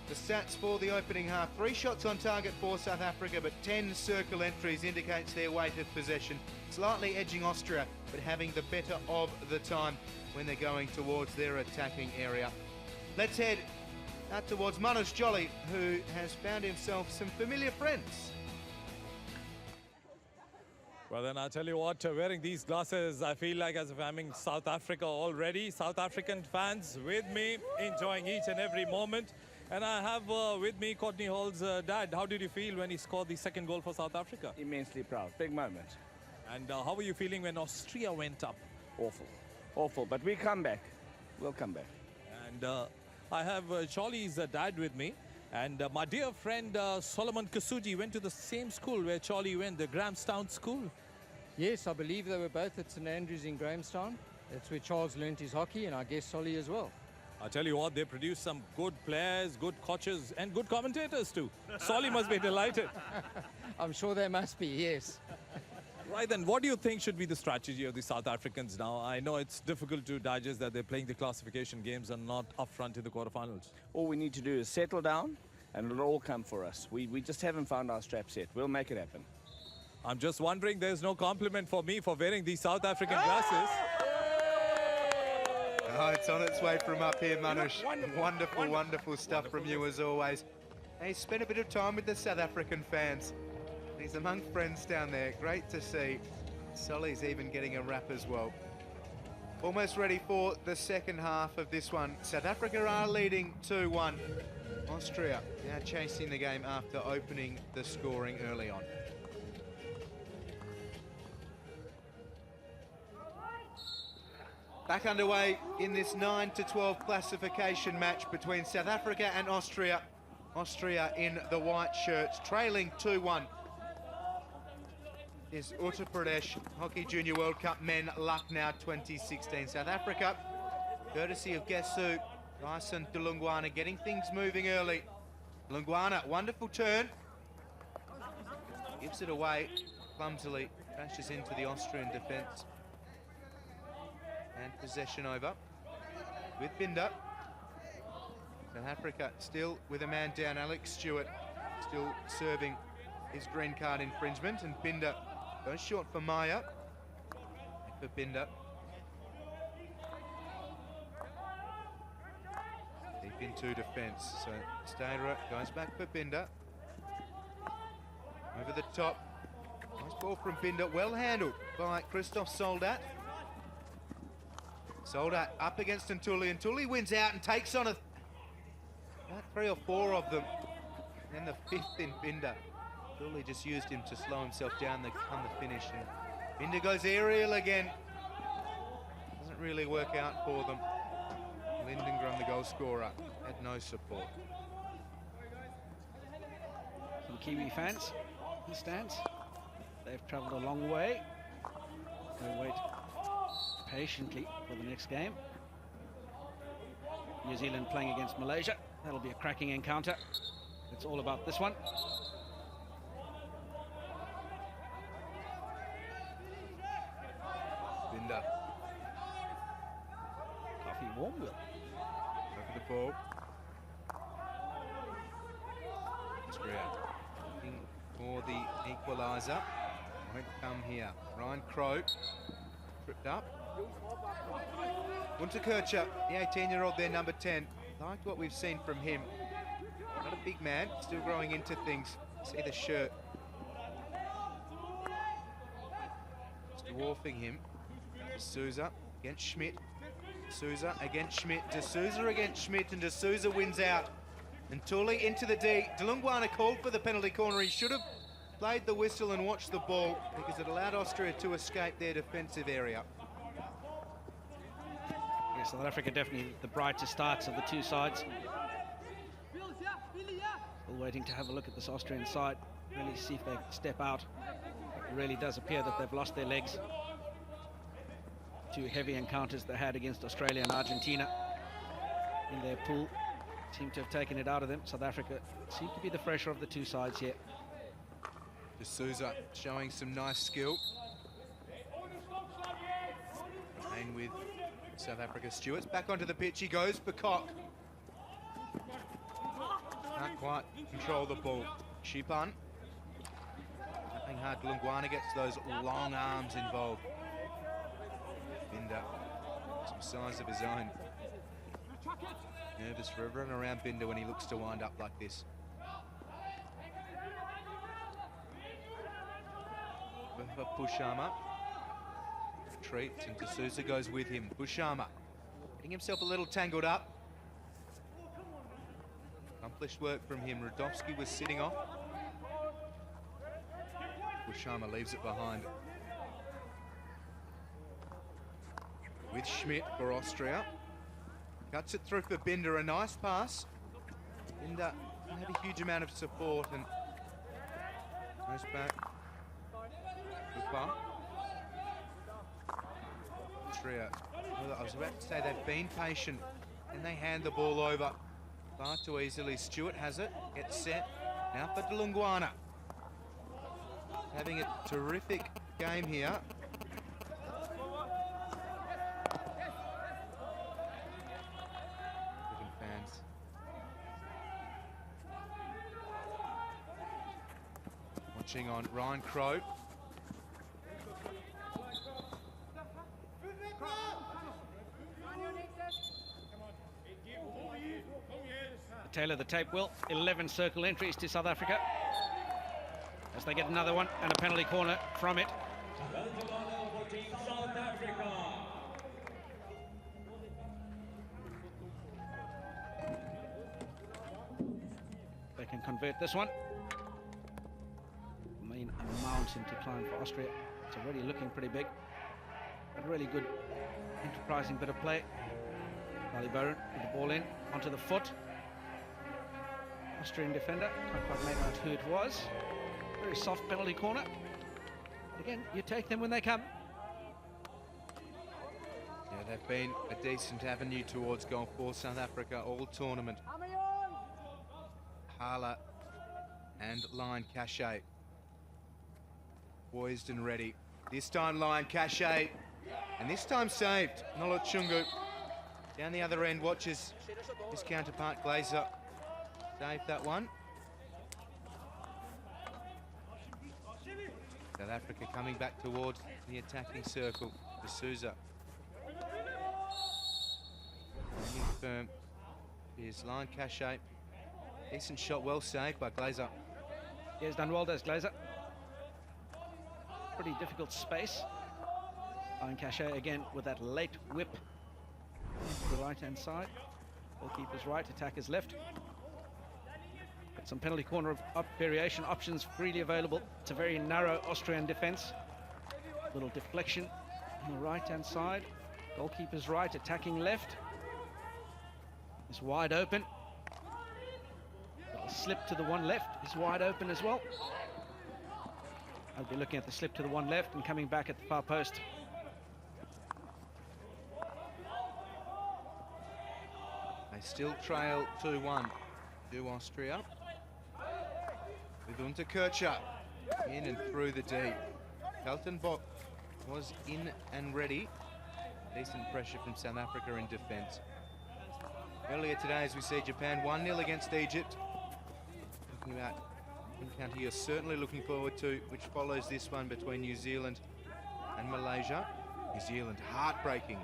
The stats for the opening half: 3 shots on target for South Africa, but 10 circle entries indicates their weight of possession. Slightly edging Austria, but having the better of the time when they're going towards their attacking area. Let's head out towards Manoj Jolly, who has found himself some familiar friends. Well, then I'll tell you what, wearing these glasses, I feel like as if I'm in South Africa already. South African fans with me, enjoying each and every moment. And I have with me Courtney Hall's dad. How did you feel when he scored the second goal for South Africa? Immensely proud. Big moment. And how were you feeling when Austria went up? Awful. Awful. But we come back. We'll come back. And I have Charlie's dad with me. And my dear friend Solomon Kasuji went to the same school where Charlie went, the Grahamstown School. Yes, I believe they were both at St Andrews in Grahamstown. That's where Charles learnt his hockey, and I guess Solly as well. I tell you what, they produce some good players, good coaches, and good commentators too. Solly must be delighted. I'm sure they must be, yes. Right then, what do you think should be the strategy of the South Africans now? I know it's difficult to digest that they're playing the classification games and not up front in the quarterfinals. All we need to do is settle down, and it'll all come for us. We just haven't found our straps yet. We'll make it happen. I'm just wondering, there's no compliment for me for wearing these South African glasses. Oh, it's on its way from up here, Manoj. Wonderful, wonderful stuff from you as always. Hey, spent a bit of time with the South African fans. He's among friends down there. Great to see. Solly's even getting a wrap as well. Almost ready for the second half of this one. South Africa are leading 2-1. Austria now chasing the game after opening the scoring early on. Back underway in this 9-12 classification match between South Africa and Austria. Austria in the white shirts, trailing 2-1. Is Uttar Pradesh Hockey Junior World Cup Men Lucknow 2016. South Africa, courtesy of Gesu, Dyson Dulungwana, getting things moving early. Dulungwana, wonderful turn. Gives it away clumsily, crashes into the Austrian defence. And possession over with Binder. South Africa still with a man down. Alex Stewart still serving his green card infringement, and Binder goes short for Maya. For Binder. Deep into defence. So Stadler goes back for Binder. Over the top. Nice ball from Binder. Well handled by Christoph Soldat. Soldat up against Ntuli, and Ntuli wins out and takes on about 3 or 4 of them. And the 5th in Binder. Ntuli just used him to slow himself down on the finish. And Binder goes aerial again. Doesn't really work out for them. Lindengren, the goal scorer, had no support. Some Kiwi fans in the stands. They've travelled a long way. They'll wait patiently for the next game. New Zealand playing against Malaysia. That'll be a cracking encounter. It's all about this one. Binder. Coffee Warmwill. Over the ball. Austria looking for the equaliser. Won't come here. Ryan Crowe tripped up. Unterkircher, the 18-year-old there, number 10. Liked what we've seen from him. Not a big man, still growing into things. See the shirt. Just dwarfing him. D'Souza against Schmidt. D'Souza against Schmidt. D'Souza against Schmidt, and D'Souza wins out. And Tully into the D. Delungwana called for the penalty corner. He should have played the whistle and watched the ball because it allowed Austria to escape their defensive area. Yeah, South Africa definitely the brightest starts of the two sides. Still waiting to have a look at this Austrian side, really see if they step out. It really does appear that they've lost their legs. Two heavy encounters they had against Australia and Argentina in their pool seem to have taken it out of them. South Africa seem to be the fresher of the two sides here. D'Souza showing some nice skill. Playing with South Africa stewards. Back onto the pitch he goes. Peacock. Can't quite control the ball. Shipan. Nothing hard. Delungwana gets those long arms involved. Binder. Some size of his own. Nervous for everyone around Binder when he looks to wind up like this. Bushama retreats and D'Souza goes with him. Bushama getting himself a little tangled up. Accomplished work from him. Rudovsky was sitting off. Bushama leaves it behind. With Schmidt for Austria. Cuts it through for Binder. A nice pass. Binder didn't have a huge amount of support and goes back. Austria. Well, I was about to say they've been patient and they hand the ball over far too easily. Stewart has it, gets set. Now for Delungwana. Having a terrific game here. Fans. Watching on Ryan Crowe. Tail of the tape, Will. 11 circle entries to South Africa as they get another one and a penalty corner from it. South Africa. They can convert this one. I mean, a mountain to climb for Austria. It's already looking pretty big. A really good, enterprising bit of play. Charlie Bowen with the ball in onto the foot. Austrian defender, can't quite make out who it was. Very soft penalty corner. But again, you take them when they come. Yeah, they've been a decent avenue towards goal for South Africa all tournament. Hala and Line Cachet. Poised and ready. This time Line Cachet. And this time saved. Nolochungu down the other end watches his counterpart Glazer. Saved that one. South Africa coming back towards the attacking circle. D'Souza. Standing firm. Here's Line Cachet. Decent shot, well saved by Glazer. He's done well, does Glazer. Pretty difficult space. Line Cachet again with that late whip to the right-hand side. Goalkeeper's right, attacker's left. Got some penalty corner variation options freely available. It's a very narrow Austrian defence. Little deflection on the right-hand side. Goalkeeper's right, attacking left. It's wide open. Little slip to the one left is wide open as well. I'll be looking at the slip to the one left and coming back at the far post. They still trail 2-1 to Austria. With Unterkircher in and through the D. Kaltenbach was in and ready. Decent pressure from South Africa in defence. Earlier today, as we see Japan 1-0 against Egypt. Talking about encounter you're certainly looking forward to, which follows this one between New Zealand and Malaysia. New Zealand, heartbreaking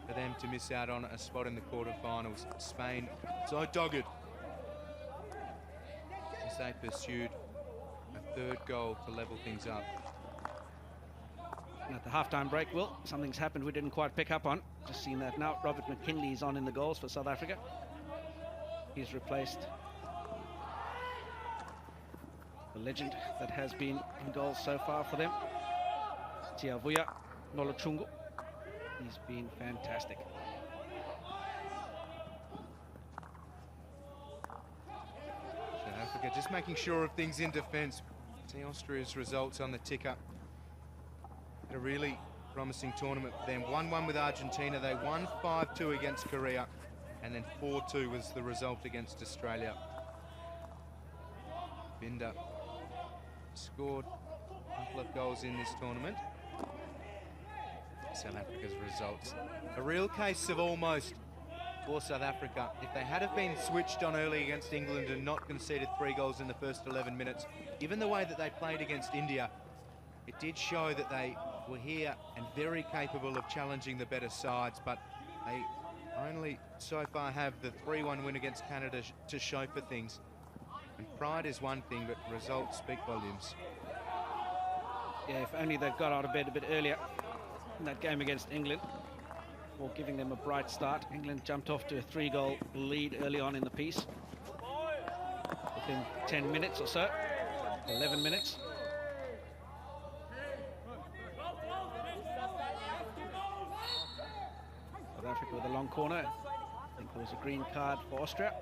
for them to miss out on a spot in the quarterfinals. Spain, so dogged as they pursued a third goal to level things up. And at the halftime break, Will, something's happened we didn't quite pick up on. Just seen that now. Robert McKinley is on in the goals for South Africa. He's replaced the legend that has been in goals so far for them, Tiavuya Nolochungu. He's been fantastic. South Africa just making sure of things in defence. See Austria's results on the ticker. A really promising tournament for them. 1-1 with Argentina. They won 5-2 against Korea, and then 4-2 was the result against Australia. Binder scored a couple of goals in this tournament. South Africa's results, a real case of almost for South Africa. If they had have been switched on early against England and not conceded 3 goals in the first 11 minutes, given the way that they played against India, it did show that they were here and very capable of challenging the better sides, but they only so far have the 3-1 win against Canada to show for things. And pride is one thing, but results speak volumes. Yeah, if only they'd got out of bed a bit earlier in that game against England, or giving them a bright start. England jumped off to a 3-goal lead early on in the piece. Within 10 minutes or so, 11 minutes. South Africa with a long corner. I think there was a green card for Austria.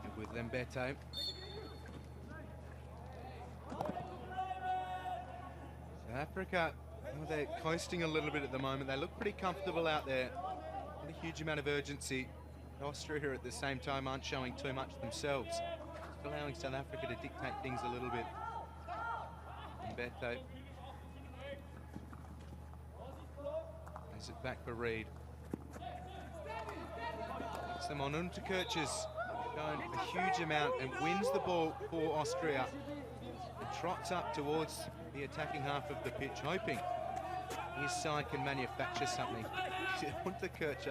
And with Lembete. South Africa, well, they're coasting a little bit at the moment. They look pretty comfortable out there. Not a huge amount of urgency. Austria at the same time aren't showing too much themselves. Just allowing South Africa to dictate things a little bit. Lembete. Plays it back for Reed. Takes them on. Unterkirch's shown a huge amount and wins the ball for Austria. And trots up towards the attacking half of the pitch, hoping his side can manufacture something. Unterkirch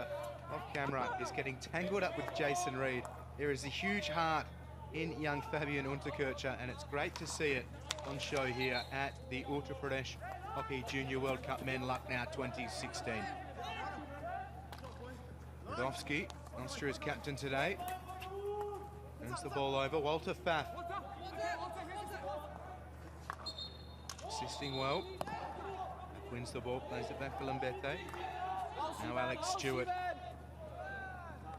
off camera is getting tangled up with Jason Reed. There is a huge heart in young Fabian Unterkirch, and it's great to see it on show here at the Uttar Pradesh Hockey Junior World Cup Men Lucknow 2016. Rudovsky, Austria's captain today, turns the ball over. Walter Pfaff assisting well. Wins the ball, plays it back for Lembete. Now Alex Stewart.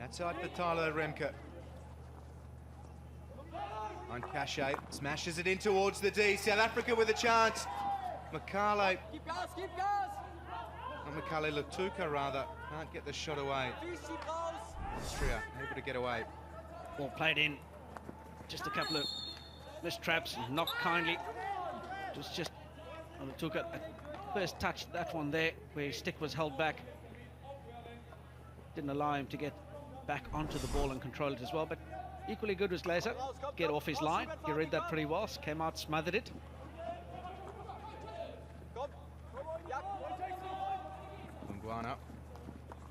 Outside for Tyler Remke. On Cachet, smashes it in towards the D. South Africa with a chance. Makale. Keep gas, keep gas! Not Makale, Latuka rather. Can't get the shot away. Austria able to get away. Ball played in. Just a couple of missed traps, not kindly. It was just Latuka. First touch, that one there, where his stick was held back. Didn't allow him to get back onto the ball and control it as well, but equally good was Glazer. Get off his line. He read that pretty well. Came out, smothered it. Lungwana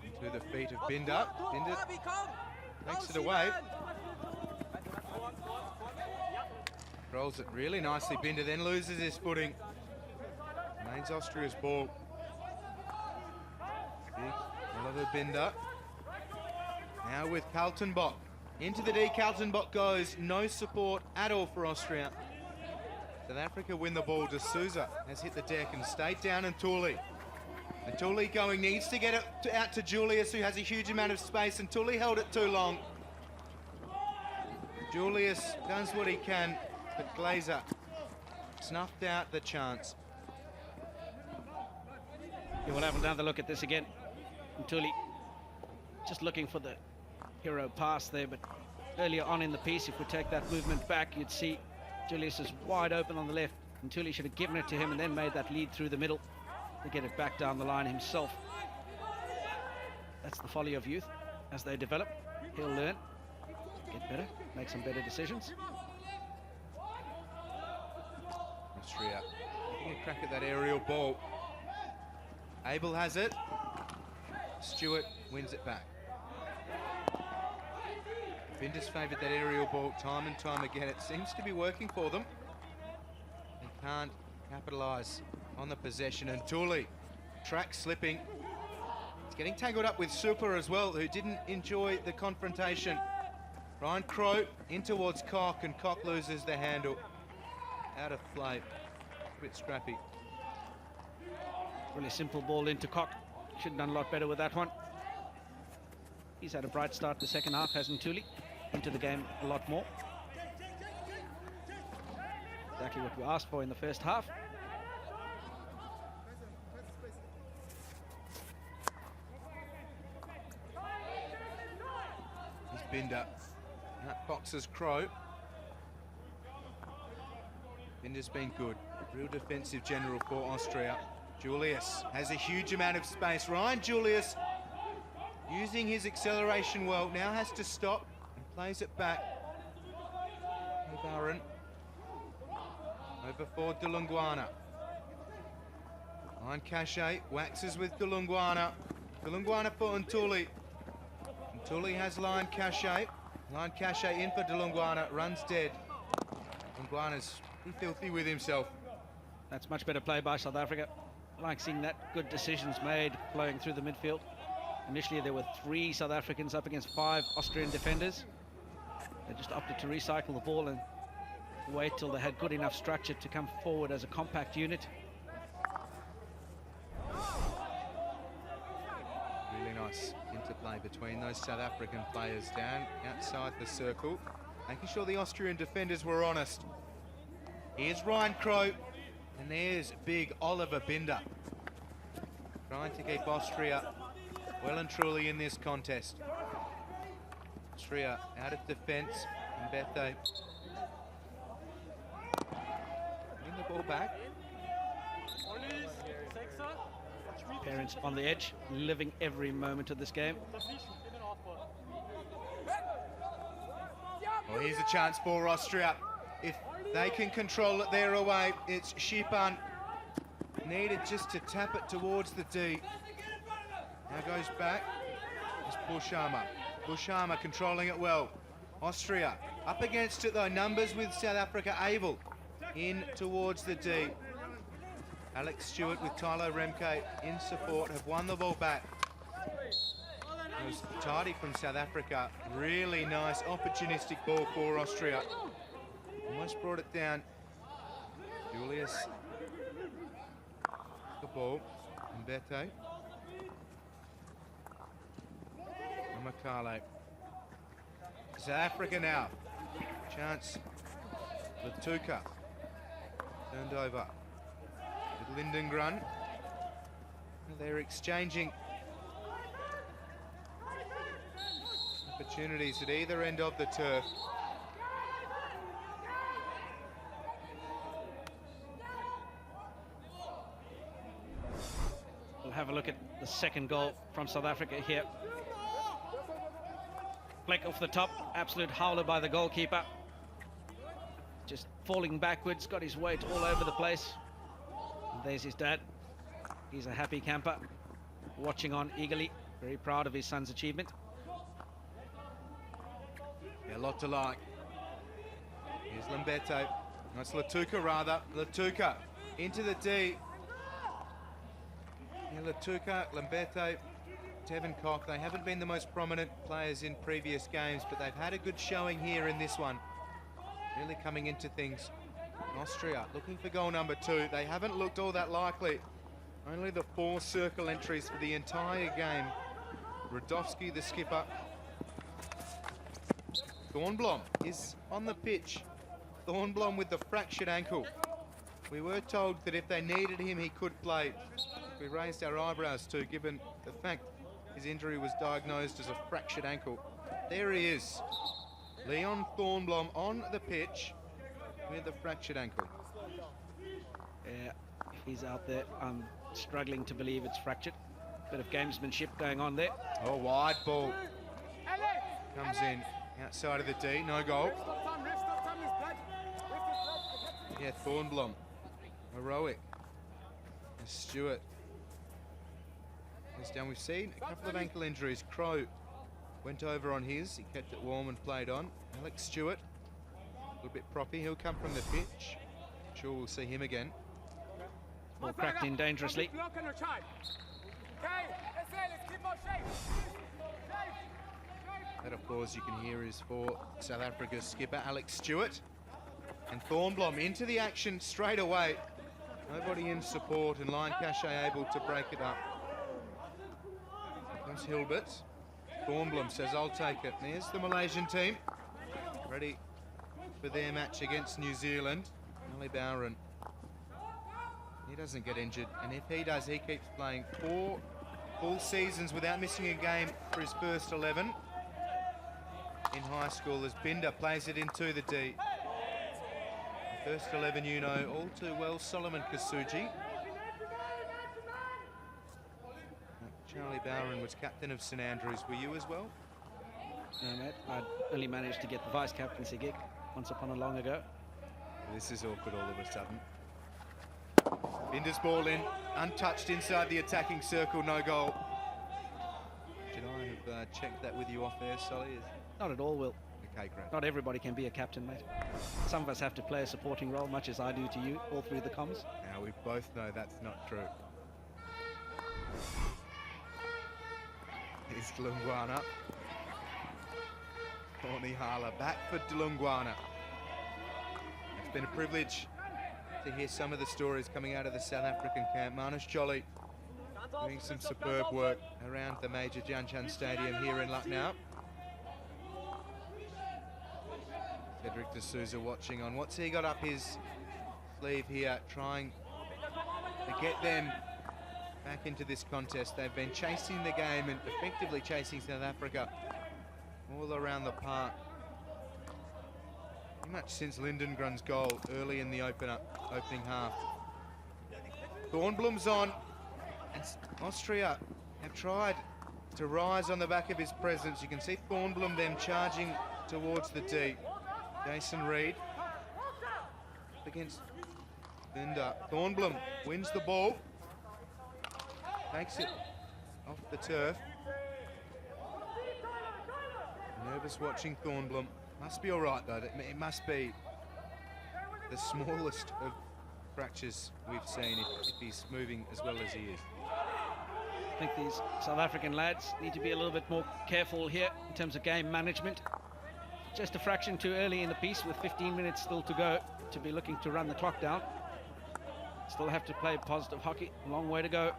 into the feet of Binder. Binder takes it away. Rolls it really nicely. Binder then loses his footing. Remains Austria's ball. Big Oliver Binder. Now with Kaltenbach. Into the D, Kaltenbach goes. No support at all for Austria. South Africa win the ball. De Souza has hit the deck and stayed down, and Thule. And Thule going, needs to get it out to Julius, who has a huge amount of space, and Thule held it too long. Julius does what he can, but Glazer snuffed out the chance. Yeah, we'll have another look at this again. And Thule just looking for the hero pass there, but earlier on in the piece, if we take that movement back, you'd see Julius is wide open on the left, and Thule should have given it to him and then made that lead through the middle to get it back down the line himself. That's the folly of youth. As they develop, he'll learn. get better, make some better decisions. Austria taking a crack at that aerial ball. Abel has it. Stewart wins it back. Binders favoured that aerial ball time and time again. It seems to be working for them. They can't capitalise on the possession. And Tooley, track slipping. He's getting tangled up with Super as well, who didn't enjoy the confrontation. Ryan Crowe in towards Koch, and Koch loses the handle. Out of play. A bit scrappy. Really simple ball into Koch. Should have done a lot better with that one. He's had a bright start the second half, hasn't Tooley? Into the game a lot more. Exactly what we asked for in the first half. Here's Binder. That boxes Crowe. Binder's been good. Real defensive general for Austria. Julius has a huge amount of space. Ryan Julius using his acceleration well. Now has to stop and plays it back. Baron. Over for Dulunguana. Line Cachet waxes with Dulunguana. Dulunguana for Ntuli. Ntuli has line Cachet. Line Cachet in for Dulunguana. Runs dead. Dulunguana's filthy with himself. That's much better play by South Africa. I like seeing that. Good decisions made flowing through the midfield. Initially there were 3 South Africans up against 5 Austrian defenders. They just opted to recycle the ball and wait till they had good enough structure to come forward as a compact unit. Really nice interplay between those South African players down outside the circle, making sure the Austrian defenders were honest. Here's Ryan Crowe, and there's big Oliver Binder, trying to keep Austria well and truly in this contest. Austria out of defence, and Bethe in the ball back. Parents on the edge, living every moment of this game. Well, here's a chance for Austria. If they can control it their away, it's Shipan. Needed just to tap it towards the D. Now goes back. It's Bushama. Bushama controlling it well. Austria up against it though. Numbers with South Africa. Abel in towards the D. Alex Stewart with Tylo Remke in support have won the ball back. It was tidy from South Africa. Really nice opportunistic ball for Austria. Almost brought it down. Julius. The ball. Mbete. Makale. South Africa now. Chance. Latuka. Turned over. With Lindengren. They're exchanging opportunities at either end of the turf. We'll have a look at the second goal from South Africa here. Flick off the top, absolute howler by the goalkeeper. Just falling backwards, got his weight all over the place. And there's his dad. He's a happy camper, watching on eagerly, very proud of his son's achievement. Yeah, a lot to like. Here's Lambete. That's Latuka rather. Latuka into the D. Yeah, Latuka, Lambete, Tevin Koch, they haven't been the most prominent players in previous games, but they've had a good showing here in this one. Really coming into things. Austria looking for goal number 2. They haven't looked all that likely. Only the 4 circle entries for the entire game. Radowski, the skipper. Thornblom is on the pitch. Thornblom with the fractured ankle. We were told that if they needed him, he could play. We raised our eyebrows too, given the fact his injury was diagnosed as a fractured ankle. There he is. Leon Thornblom on the pitch with a fractured ankle. Yeah, he's out there. I'm struggling to believe it's fractured. Bit of gamesmanship going on there. Oh, wide ball. Comes in. Outside of the D, no goal. Yeah, Thornblom. Heroic. And Stewart. Goes down. We've seen a couple of ankle injuries. Crow went over on his. He kept it warm and played on. Alex Stewart. A little bit proppy. He'll come from the pitch. Sure we'll see him again. Ball cracked in dangerously. That applause you can hear is for South Africa's skipper, Alex Stewart. And Thornblom into the action straight away. Nobody in support, and Lion Cache able to break it up. Here comes Hilbert. Thornblom says, I'll take it. And there's the Malaysian team, ready for their match against New Zealand. Ali Bowron. He doesn't get injured, and if he does, he keeps playing 4 full seasons without missing a game for his first 11 in high school, as Binder plays it into the D. The first 11 you know all too well, Solomon Kasuji. Charlie Bowron was captain of St Andrews. Were you as well? No, Matt. I'd only managed to get the vice captaincy gig once upon a long ago. This is awkward all of a sudden. Binder's ball in, untouched inside the attacking circle, no goal. Should I have checked that with you off there, Solly? Not at all, Will. Okay, great. Not everybody can be a captain, mate. Some of us have to play a supporting role, much as I do to you, all through the comms. Now, we both know that's not true. Here's Dlungwana. Corny Hala back for Dlungwana. It's been a privilege to hear some of the stories coming out of the South African camp. Manish Jolly doing some superb work around the major Janchan Stadium here in Lucknow. Cedric D'Souza watching on. What's he got up his sleeve here, trying to get them back into this contest. They've been chasing the game and effectively chasing South Africa all around the park, pretty much since Lindengrun's goal early in the opening half. Thornblom's on, and Austria have tried to rise on the back of his presence. You can see Thornblom then charging towards the D. Jason Reed up against Binder. Thornblom wins the ball, takes it off the turf. Nervous watching Thornblom. Must be all right though. It must be the smallest of fractures we've seen if he's moving as well as he is. I think these South African lads need to be a little bit more careful here in terms of game management. Just a fraction too early in the piece with 15 minutes still to go to be looking to run the clock down. Still have to play positive hockey. A long way to go.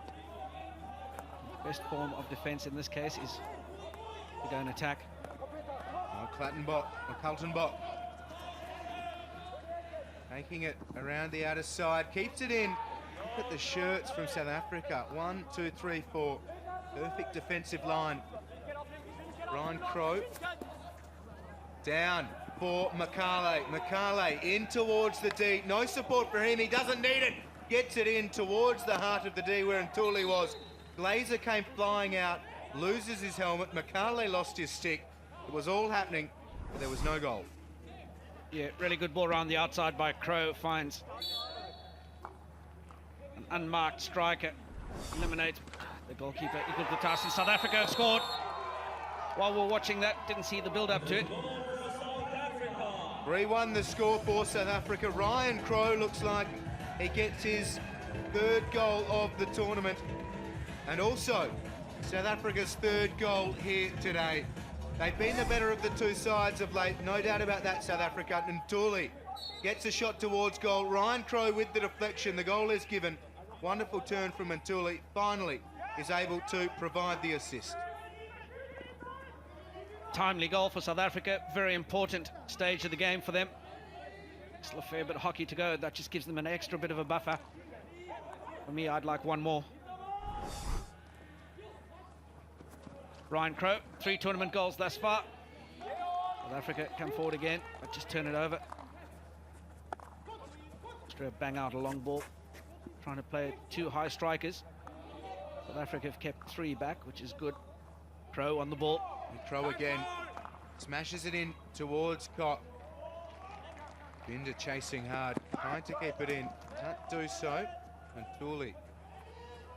Best form of defence in this case is to go and attack. Clattenbach, or Kaltenbach, taking it around the outer side, keeps it in. Look at the shirts from South Africa. 1, 2, 3, 4. Perfect defensive line. Ryan Crow. Down for Makale. Makale in towards the D. No support for him. He doesn't need it. Gets it in towards the heart of the D where Ntuli was. Glazer came flying out, loses his helmet. Makale lost his stick. It was all happening, but there was no goal. Yeah, really good ball around the outside by Crow. Finds an unmarked striker. Eliminates the goalkeeper. Equal to the task, and South Africa have scored. While we're watching that, didn't see the build-up to it. 3-1 the score for South Africa. Ryan Crow looks like he gets his 3rd goal of the tournament. And also, South Africa's 3rd goal here today. They've been the better of the two sides of late, no doubt about that, South Africa. Ntuli gets a shot towards goal. Ryan Crow with the deflection. The goal is given. Wonderful turn from Ntuli. Finally is able to provide the assist. Timely goal for South Africa. Very important stage of the game for them. Still a fair bit of hockey to go. That just gives them an extra bit of a buffer. For me, I'd like one more. Ryan Crow, 3 tournament goals thus far. South Africa come forward again, but just turn it over. Austria bang out a long ball, trying to play 2 high strikers. South Africa have kept 3 back, which is good. Crow on the ball. And Crow again. Smashes it in towards Koch. Binder chasing hard, trying to keep it in. Can't do so. And Tooley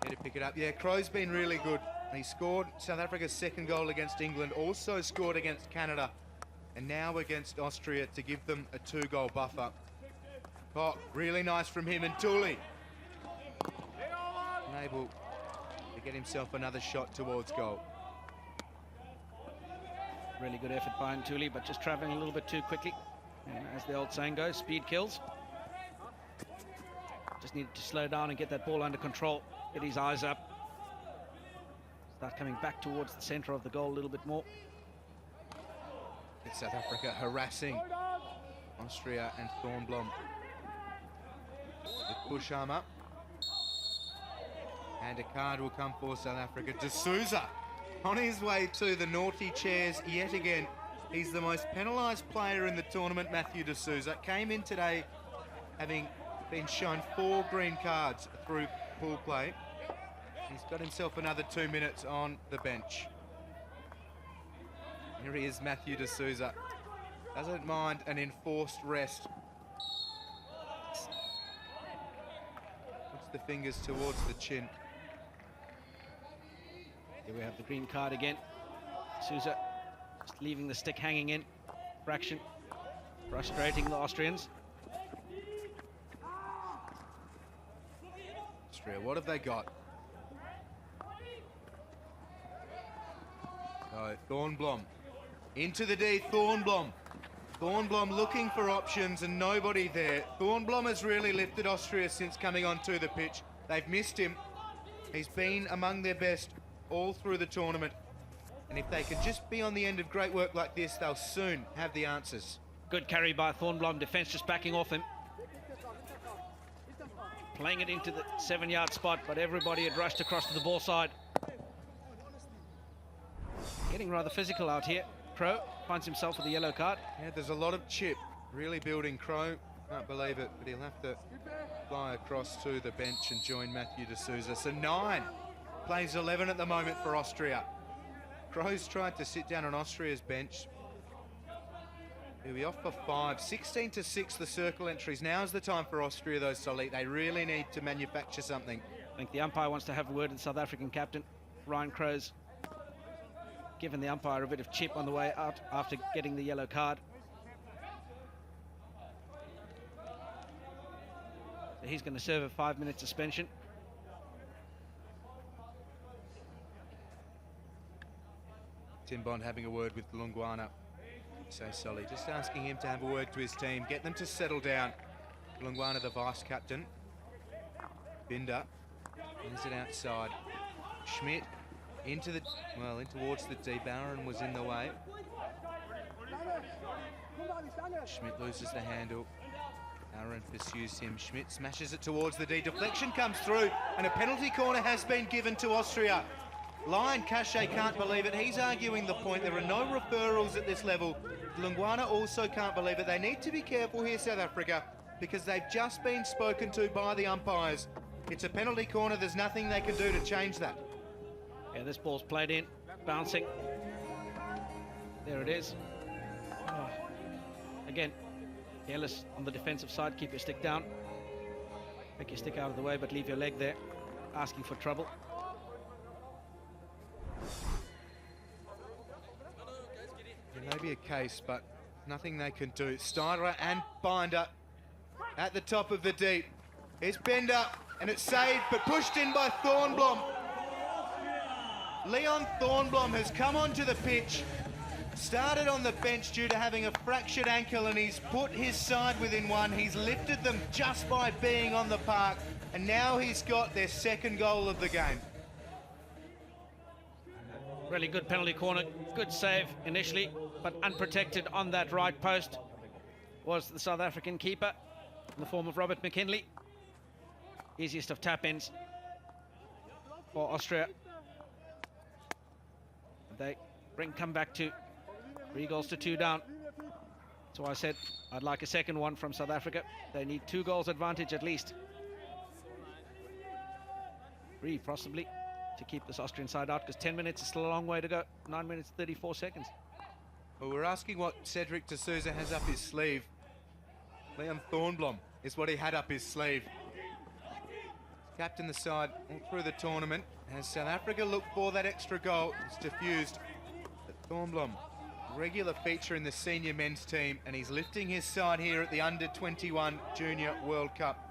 here to pick it up. Yeah, Crow's been really good. He scored South Africa's second goal against England, also scored against Canada, and now against Austria to give them a 2-goal buffer. Koch, really nice from him, and Tooley unable to get himself another shot towards goal. Really good effort by Tooley, but just travelling a little bit too quickly. And as the old saying goes, speed kills. Just needed to slow down and get that ball under control, get his eyes up. Start coming back towards the centre of the goal a little bit more. It's South Africa harassing Austria and Thornblom. The push arm up. And a card will come for South Africa. D'Souza on his way to the naughty chairs yet again. He's the most penalised player in the tournament, Matthew D'Souza. Came in today having been shown 4 green cards through pool play. He's got himself another 2 minutes on the bench. Here he is, Matthew D'Souza. Doesn't mind an enforced rest. Puts the fingers towards the chin. Here we have the green card again. D'Souza just leaving the stick hanging in. Fraction. Frustrating the Austrians. Austria, what have they got? Oh, Thornblom. Into the D, Thornblom. Thornblom looking for options and nobody there. Thornblom has really lifted Austria since coming onto the pitch. They've missed him. He's been among their best all through the tournament. And if they can just be on the end of great work like this, they'll soon have the answers. Good carry by Thornblom, defence just backing off him. Playing it into the 7-yard spot, but everybody had rushed across to the ball side. Getting rather physical out here. Crow finds himself with a yellow card. Yeah, there's a lot of chip really building. Crow, can't believe it, but he'll have to fly across to the bench and join Matthew D'Souza. So 9 plays 11 at the moment for Austria. Crow's tried to sit down on Austria's bench. He'll be off for 5. 16-6 the circle entries. Now's the time for Austria, though, Solly. They really need to manufacture something. I think the umpire wants to have a word with the South African captain, Ryan Crow's given the umpire a bit of chip on the way out after getting the yellow card. So he's going to serve a 5-minute suspension. Tim Bond having a word with Lungwana. So Solly, just asking him to have a word to his team, get them to settle down. Lungwana, the vice captain. Binder ends it outside. Schmidt into towards the D. Barron was in the way. Schmidt loses the handle. Barron pursues him. Schmidt smashes it towards the D. Deflection comes through, and a penalty corner has been given to Austria. Lion Cachet can't believe it. He's arguing the point. There are no referrals at this level. Lungwana also can't believe it. They need to be careful here, South Africa, because they've just been spoken to by the umpires. It's a penalty corner. There's nothing they can do to change that. Yeah, this ball's played in, bouncing. There it is. Oh. Again, careless on the defensive side. Keep your stick down. Take your stick out of the way, but leave your leg there. Asking for trouble. There may be a case, but nothing they can do. Steiner and Binder at the top of the deep. It's Bender, and it's saved, but pushed in by Thornblom. Leon Thornblom has come onto the pitch, started on the bench due to having a fractured ankle, and he's put his side within 1. He's lifted them just by being on the park, and now he's got their second goal of the game. Really good penalty corner, good save initially, but unprotected on that right post was the South African keeper in the form of Robert McKinley. Easiest of tap-ins for Austria. They come back to 3 goals to 2 down. So I said I'd like a second one from South Africa. They need 2 goals advantage at least. 3 possibly, to keep this Austrian side out, because 10 minutes is still a long way to go. 9 minutes 34 seconds. Well, we're asking what Cedric D'Souza has up his sleeve. Liam Thornblom is what he had up his sleeve. He's captained the side all through the tournament. As South Africa look for that extra goal, it's diffused. But Thornblom, regular feature in the senior men's team, and he's lifting his side here at the Under-21 Junior World Cup.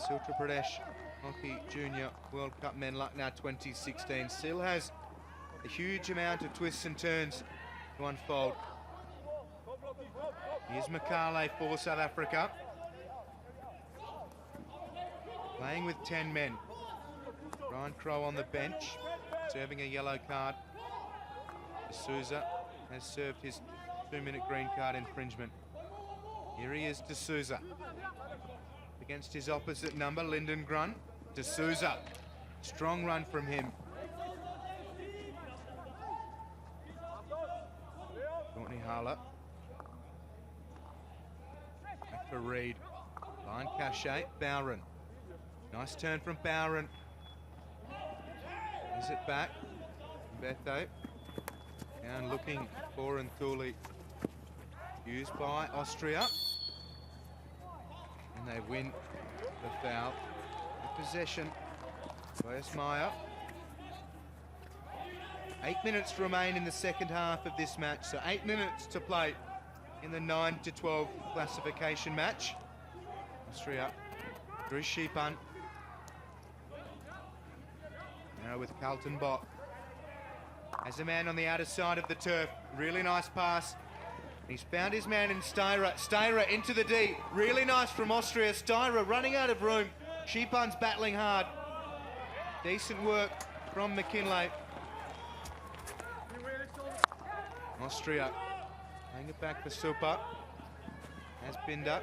Uttar Pradesh Hockey Junior World Cup Men Lucknow 2016 still has a huge amount of twists and turns to unfold. Here's Makale for South Africa. Playing with 10 men. Ryan Crowe on the bench, serving a yellow card. D'Souza has served his 2-minute green card infringement. Here he is, D'Souza. Against his opposite number, Lyndon Grun. D'Souza, strong run from him. Courtney Harler. Back for Reid. Line cachet, Bowron. Nice turn from Bowron. Is it back? Betho. Down looking for Nthuli. Used by Austria. And they win the foul. The possession. Boyesmeyer. 8 minutes remain in the second half of this match, so 8 minutes to play in the 9-12 classification match. Austria, Drew Sheepan. Now with Carlton Bott. Has a man on the outer side of the turf. Really nice pass. He's found his man in Styra. Styra into the D. Really nice from Austria. Styra running out of room. Sheepan's battling hard. Decent work from McKinlay. Austria playing it back for Super. Has Binder.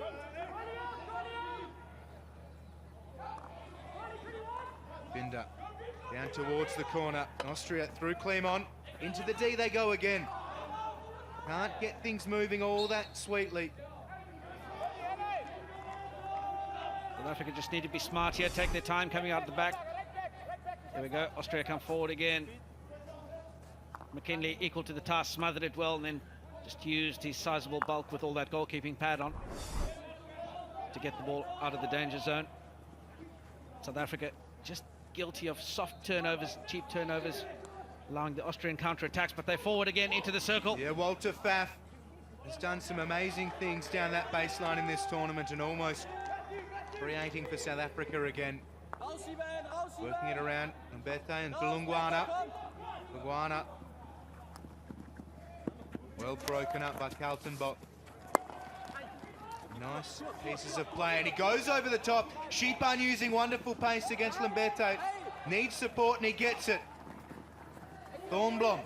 Binder down towards the corner. Austria through Clermont. Into the D they go again. Can't get things moving all that sweetly. South Africa just need to be smart here, take their time coming out the back. There we go, Austria come forward again. McKinley equal to the task, smothered it well, and then just used his sizable bulk with all that goalkeeping pad on to get the ball out of the danger zone. South Africa just guilty of soft turnovers, cheap turnovers, allowing the Austrian counter-attacks, but they're forward again into the circle. Yeah, Walter Pfaff has done some amazing things down that baseline in this tournament and almost creating for South Africa again. Working it around Mbete and Bulungwana. Bulungwana. Well broken up by Carlton Bott. Nice pieces of play, and he goes over the top. Sheepan using wonderful pace against Mbete. Needs support and he gets it. Thornblom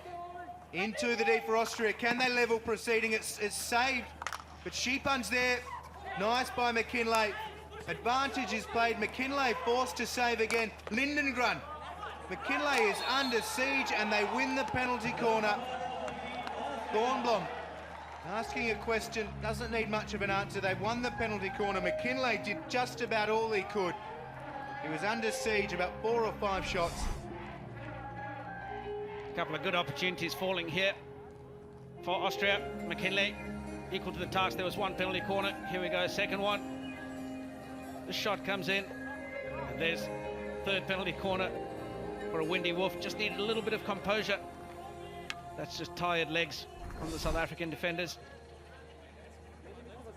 into the D for Austria. Can they level proceeding? It's saved, but Sheepan's there. Nice by McKinlay. Advantage is played. McKinlay forced to save again. Lindengren. McKinlay is under siege and they win the penalty corner. Thornblom asking a question, doesn't need much of an answer. They've won the penalty corner. McKinlay did just about all he could. He was under siege, about 4 or 5 shots. A couple of good opportunities falling here for Austria. McKinlay equal to the task. There was one penalty corner. Here we go, second one. The shot comes in, and there's third penalty corner for a Windy Wolf. Just needed a little bit of composure. That's just tired legs from the South African defenders.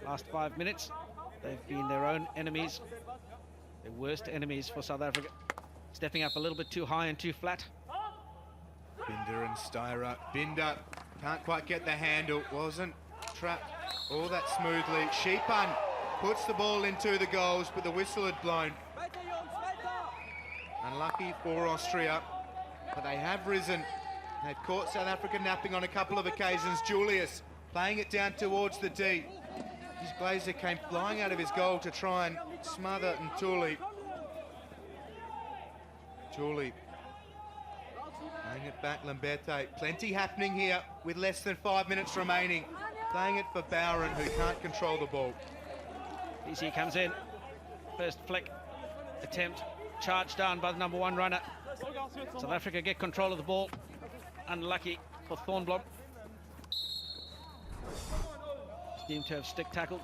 Last 5 minutes, they've been their own enemies, their worst enemies for South Africa. Stepping up a little bit too high and too flat. Binder and Styra. Binder can't quite get the handle. Wasn't trapped all that smoothly. Sheepan puts the ball into the goals, but the whistle had blown. Unlucky for Austria, but they have risen. They've caught South Africa napping on a couple of occasions. Julius playing it down towards the D. His Glazer came flying out of his goal to try and smother Nthuli. Julie playing it back, Lamberte. Plenty happening here with less than 5 minutes remaining. Playing it for Bowron, who can't control the ball. Easy comes in. First flick attempt, charged down by the number 1 runner. South Africa get control of the ball. Unlucky for Thornblom. Deemed to have stick tackled.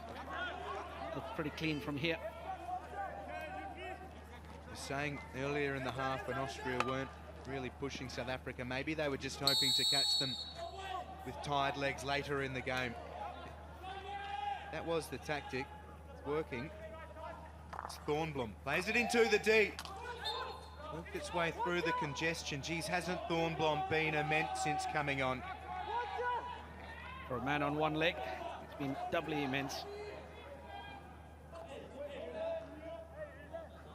Looked pretty clean from here. Was saying earlier in the half when Austria weren't really pushing South Africa, maybe they were just hoping to catch them with tired legs later in the game. That was the tactic. It's working. It's Thornblom. Plays it into the D. Worked its way through the congestion. Geez, hasn't Thornblom been immense since coming on? For a man on one leg, it's been doubly immense.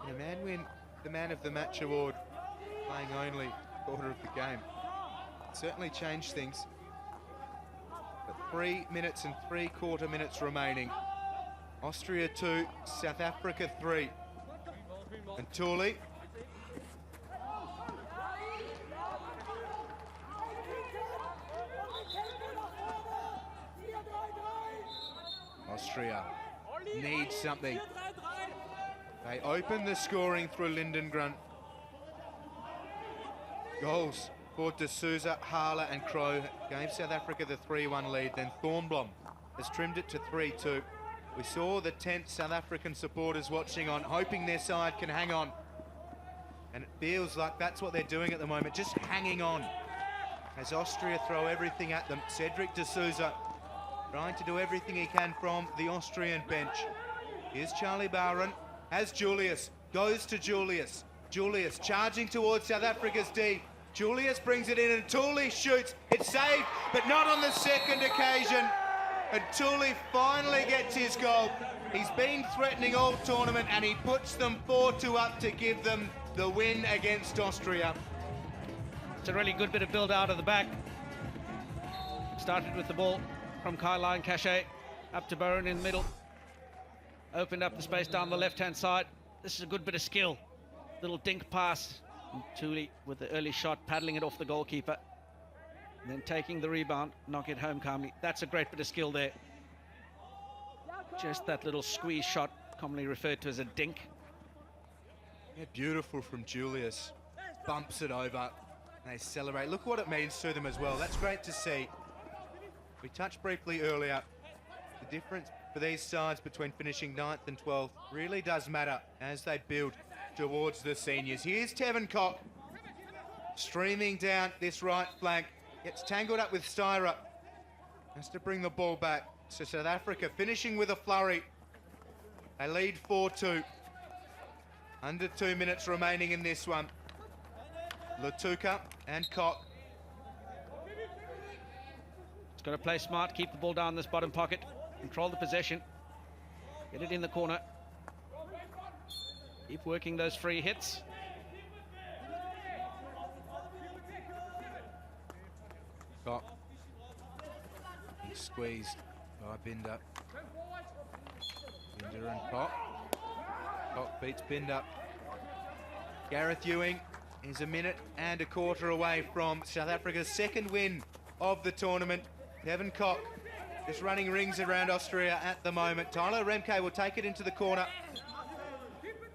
And a man win the Man of the Match award, playing only a quarter of the game. Certainly changed things. But 3 minutes and 3/4 minutes remaining. Austria 2, South Africa 3. And Thule. Austria needs something. They open the scoring through Lindengren. Goals for De Souza, Harler and Crow gave South Africa the 3-1 lead. Then Thornblom has trimmed it to 3-2. We saw the tense South African supporters watching on, hoping their side can hang on. And it feels like that's what they're doing at the moment, just hanging on. As Austria throw everything at them. Cedric De Souza trying to do everything he can from the Austrian bench. Here's Charlie Barron, has Julius, goes to Julius. Julius charging towards South Africa's D. Julius brings it in and Thule shoots. It's saved, but not on the second occasion. And Thule finally gets his goal. He's been threatening all tournament and he puts them 4-2 up to give them the win against Austria. It's a really good bit of build out of the back. Started with the ball from Kyle Cachet up to Barron in the middle. Opened up the space down the left-hand side. This is a good bit of skill. Little dink pass. And Thule with the early shot, paddling it off the goalkeeper. And then taking the rebound, knock it home calmly. That's a great bit of skill there. Just that little squeeze shot, commonly referred to as a dink. Yeah, beautiful from Julius. Bumps it over. They celebrate. Look what it means to them as well. That's great to see. We touched briefly earlier. The difference for these sides between finishing 9th and 12th really does matter as they build towards the seniors. Here's Tevin Cock streaming down this right flank. Gets tangled up with Styra. Has to bring the ball back. So South Africa finishing with a flurry. They lead 4-2. Under 2 minutes remaining in this one. Latuka and Cock. It's got to play smart, keep the ball down this bottom pocket, control the possession, get it in the corner. Keep working those free hits. Cock. He's squeezed by Binder. Binder and Cock. Cock beats Binder. Gareth Ewing is a minute and a quarter away from South Africa's second win of the tournament. Tevin Cock just running rings around Austria at the moment. Tyler Remke will take it into the corner.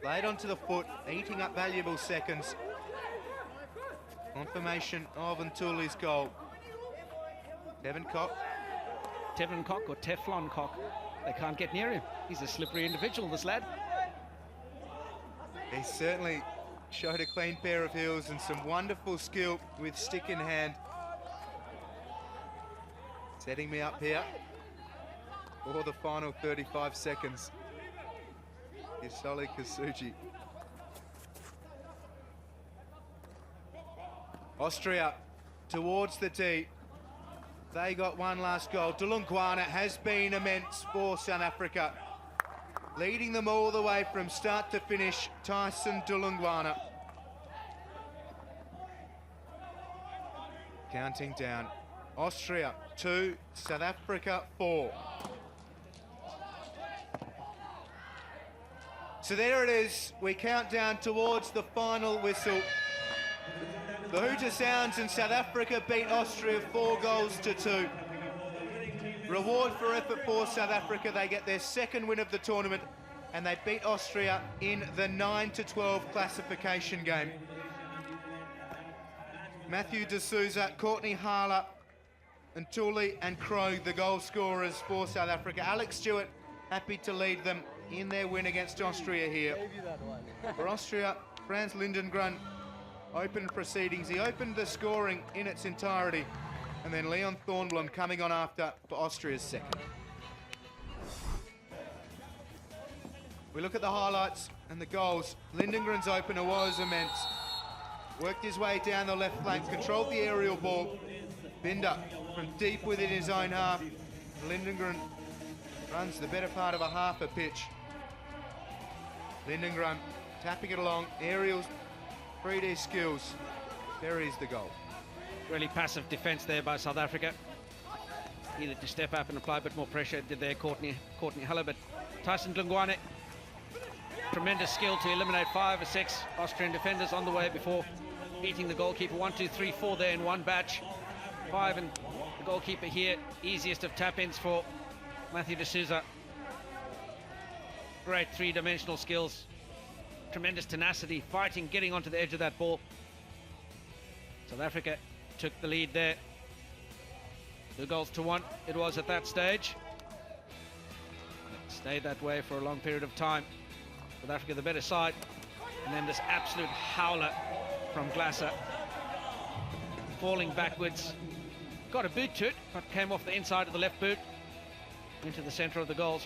Laid onto the foot, eating up valuable seconds. Confirmation of Ntuli's goal. Tevin Cock. Tevin Cock or Teflon Cock. They can't get near him. He's a slippery individual, this lad. He certainly showed a clean pair of heels and some wonderful skill with stick in hand. Setting me up here for the final 35 seconds. Here's Soli Kasuji. Austria towards the D. They got one last goal. Dulungwana has been immense for South Africa. Leading them all the way from start to finish, Tyson Dulungwana. Counting down. Austria 2, South Africa 4. So there it is. We count down towards the final whistle. The hooter sounds and South Africa beat Austria 4-2. Reward for effort for South Africa. They get their second win of the tournament and they beat Austria in the 9-12 classification game. Matthew De Souza, Courtney Harler, Ntuli and Crow, the goal scorers for South Africa. Alex Stewart happy to lead them in their win against Austria here. For Austria, Franz Lindengren opened proceedings. He opened the scoring in its entirety. And then Leon Thornblom coming on after for Austria's second. We look at the highlights and the goals. Lindengren's opener was immense. Worked his way down the left flank, controlled the aerial ball. Binder from deep within his own half. Lindengren runs the better part of a half a pitch. Lindengren tapping it along, aerials, 3D skills, buries the goal. Really passive defence there by South Africa. Needed to step up and apply a bit more pressure, did there Courtney Huller, but Tyson Dlungwane, tremendous skill to eliminate 5 or 6 Austrian defenders on the way before beating the goalkeeper. 1, 2, 3, 4 there in one batch. 5 and the goalkeeper here, easiest of tap-ins for Matthew de Souza. Great three-dimensional skills, tremendous tenacity, fighting, getting onto the edge of that ball. South Africa took the lead there. 2-1 it was at that stage. It stayed that way for a long period of time. South Africa the better side. And then this absolute howler from Glasser. Falling backwards. Got a boot to it, but came off the inside of the left boot into the centre of the goals.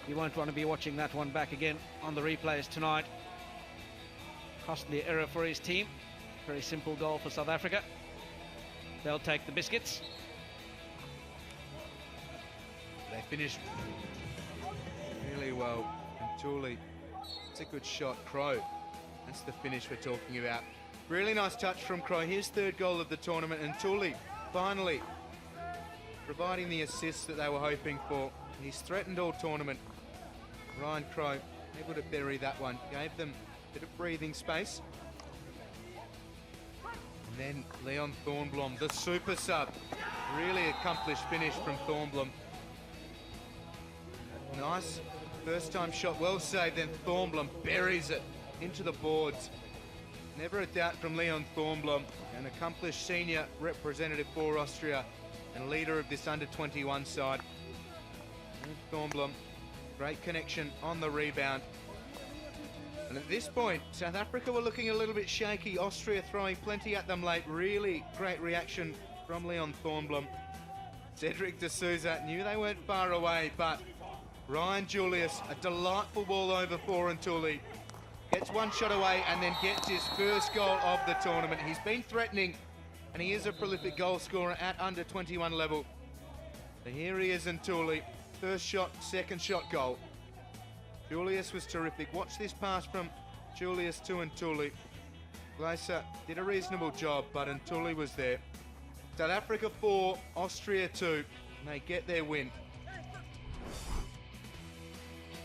You won't want to be watching that one back again on the replays tonight. Costly error for his team. Very simple goal for South Africa. They'll take the biscuits. They finished really well. And Ntuli, it's a good shot. Crow, that's the finish we're talking about. Really nice touch from Crow, his third goal of the tournament, and Ntuli finally providing the assist that they were hoping for. He's threatened all tournament. Ryan Crow able to bury that one, gave them a bit of breathing space. And then Leon Thornblom, the super sub. Really accomplished finish from Thornblom. Nice first time shot, well saved, then Thornblom buries it into the boards. Never a doubt from Leon Thornblom, an accomplished senior representative for Austria and leader of this under-21 side. And Thornblom, great connection on the rebound. And at this point, South Africa were looking a little bit shaky. Austria throwing plenty at them late. Really great reaction from Leon Thornblom. Cedric de Souza knew they weren't far away, but Ryan Julius, a delightful ball over for Ntuli. Gets one shot away and then gets his first goal of the tournament. He's been threatening, and he is a prolific goal scorer at under 21 level. So here he is, Ntuli. First shot, second shot, goal. Julius was terrific. Watch this pass from Julius to Ntuli. Glaser did a reasonable job, but Ntuli was there. South Africa 4, Austria 2. And they get their win.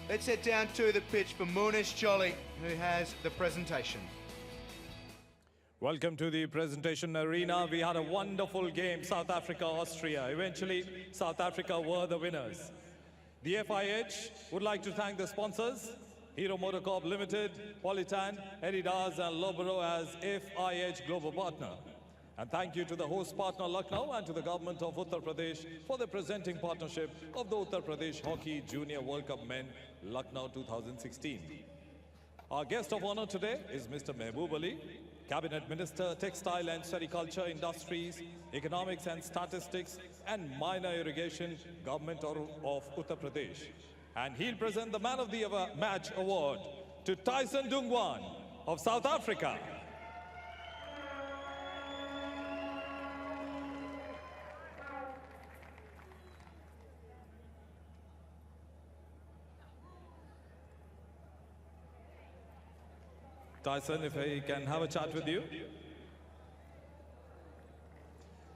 Let's head down to the pitch for Munish Jolly, who has the presentation. Welcome to the presentation arena. We had a wonderful game, South Africa, Austria. Eventually, South Africa were the winners. The FIH would like to thank the sponsors, Hero Motorcorp Limited, Politan, Edidas and Lobero as FIH Global Partner. And thank you to the host partner Lucknow and to the government of Uttar Pradesh for the presenting partnership of the Uttar Pradesh Hockey Junior World Cup Men Lucknow 2016. Our guest of honor today is Mr. Mehboob Ali, Cabinet Minister, Textile and Sericulture Industries, Economics and Statistics, and Minor Irrigation, Government of Uttar Pradesh. And he'll present the Man of the Match Award to Tyson Dlungwane of South Africa. Tyson, if I can have a chat with you.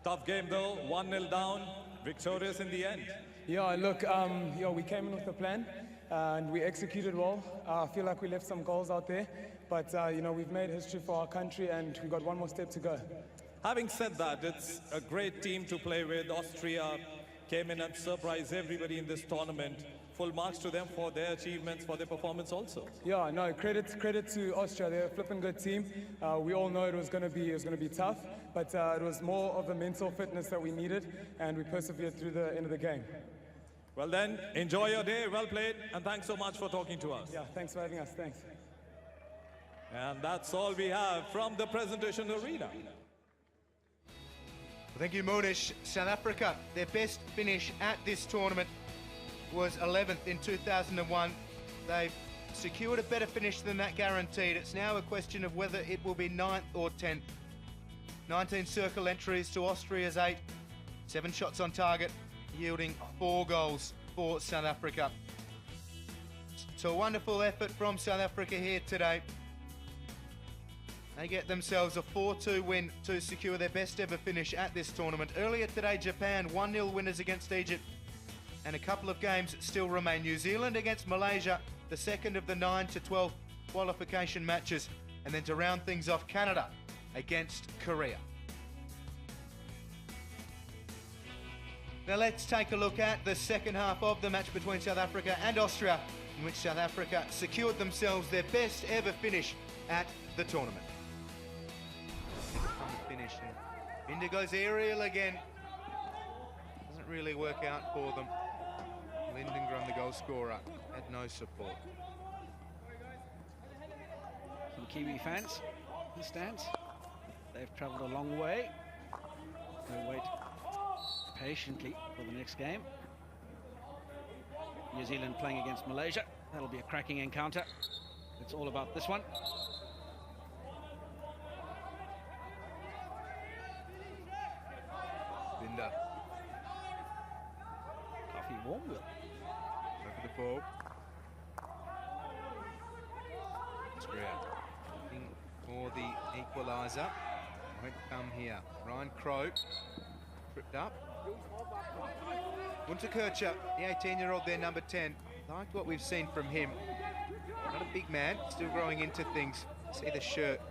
Tough game though, 1-0 down, victorious in the end. Yeah, look, we came in with a plan and we executed well. I feel like we left some goals out there, but we've made history for our country and we've got one more step to go. Having said that, it's a great team to play with. Austria came in and surprised everybody in this tournament. full marks to them for their achievements, for their performance also. Yeah, no, credit to Austria. They're a flipping good team. We all know it was going to be tough, but it was more of the mental fitness that we needed, and we persevered through the end of the game. Well then, enjoy your day, well played, and thanks so much for talking to us. Yeah, thanks for having us, thanks. And that's all we have from the presentation arena. Thank you, Munish. South Africa, their best finish at this tournament was 11th in 2001. They've secured a better finish than that guaranteed. It's now a question of whether it will be 9th or 10th. 19 circle entries to Austria's 8. 7 shots on target, yielding 4 goals for South Africa. So a wonderful effort from South Africa here today. They get themselves a 4-2 win to secure their best ever finish at this tournament. Earlier today, Japan 1-0 winners against Egypt, and a couple of games still remain. New Zealand against Malaysia, the second of the 9 to 12 qualification matches, and then to round things off, Canada against Korea. Now let's take a look at the second half of the match between South Africa and Austria, in which South Africa secured themselves their best ever finish at the tournament. Finish, and Binder goes aerial again. Doesn't really work out for them. Lindengren, the goal scorer, had no support. Some Kiwi fans in the stands. They've travelled a long way. They wait patiently for the next game. New Zealand playing against Malaysia. That'll be a cracking encounter. It's all about this one. Binder. Coffee warm will. Over the ball. Austria looking for the equaliser. Won't come here. Ryan Crowe tripped up. Unterkircher, the 18-year-old there, number 10. Liked what we've seen from him. Not a big man, still growing into things. See the shirt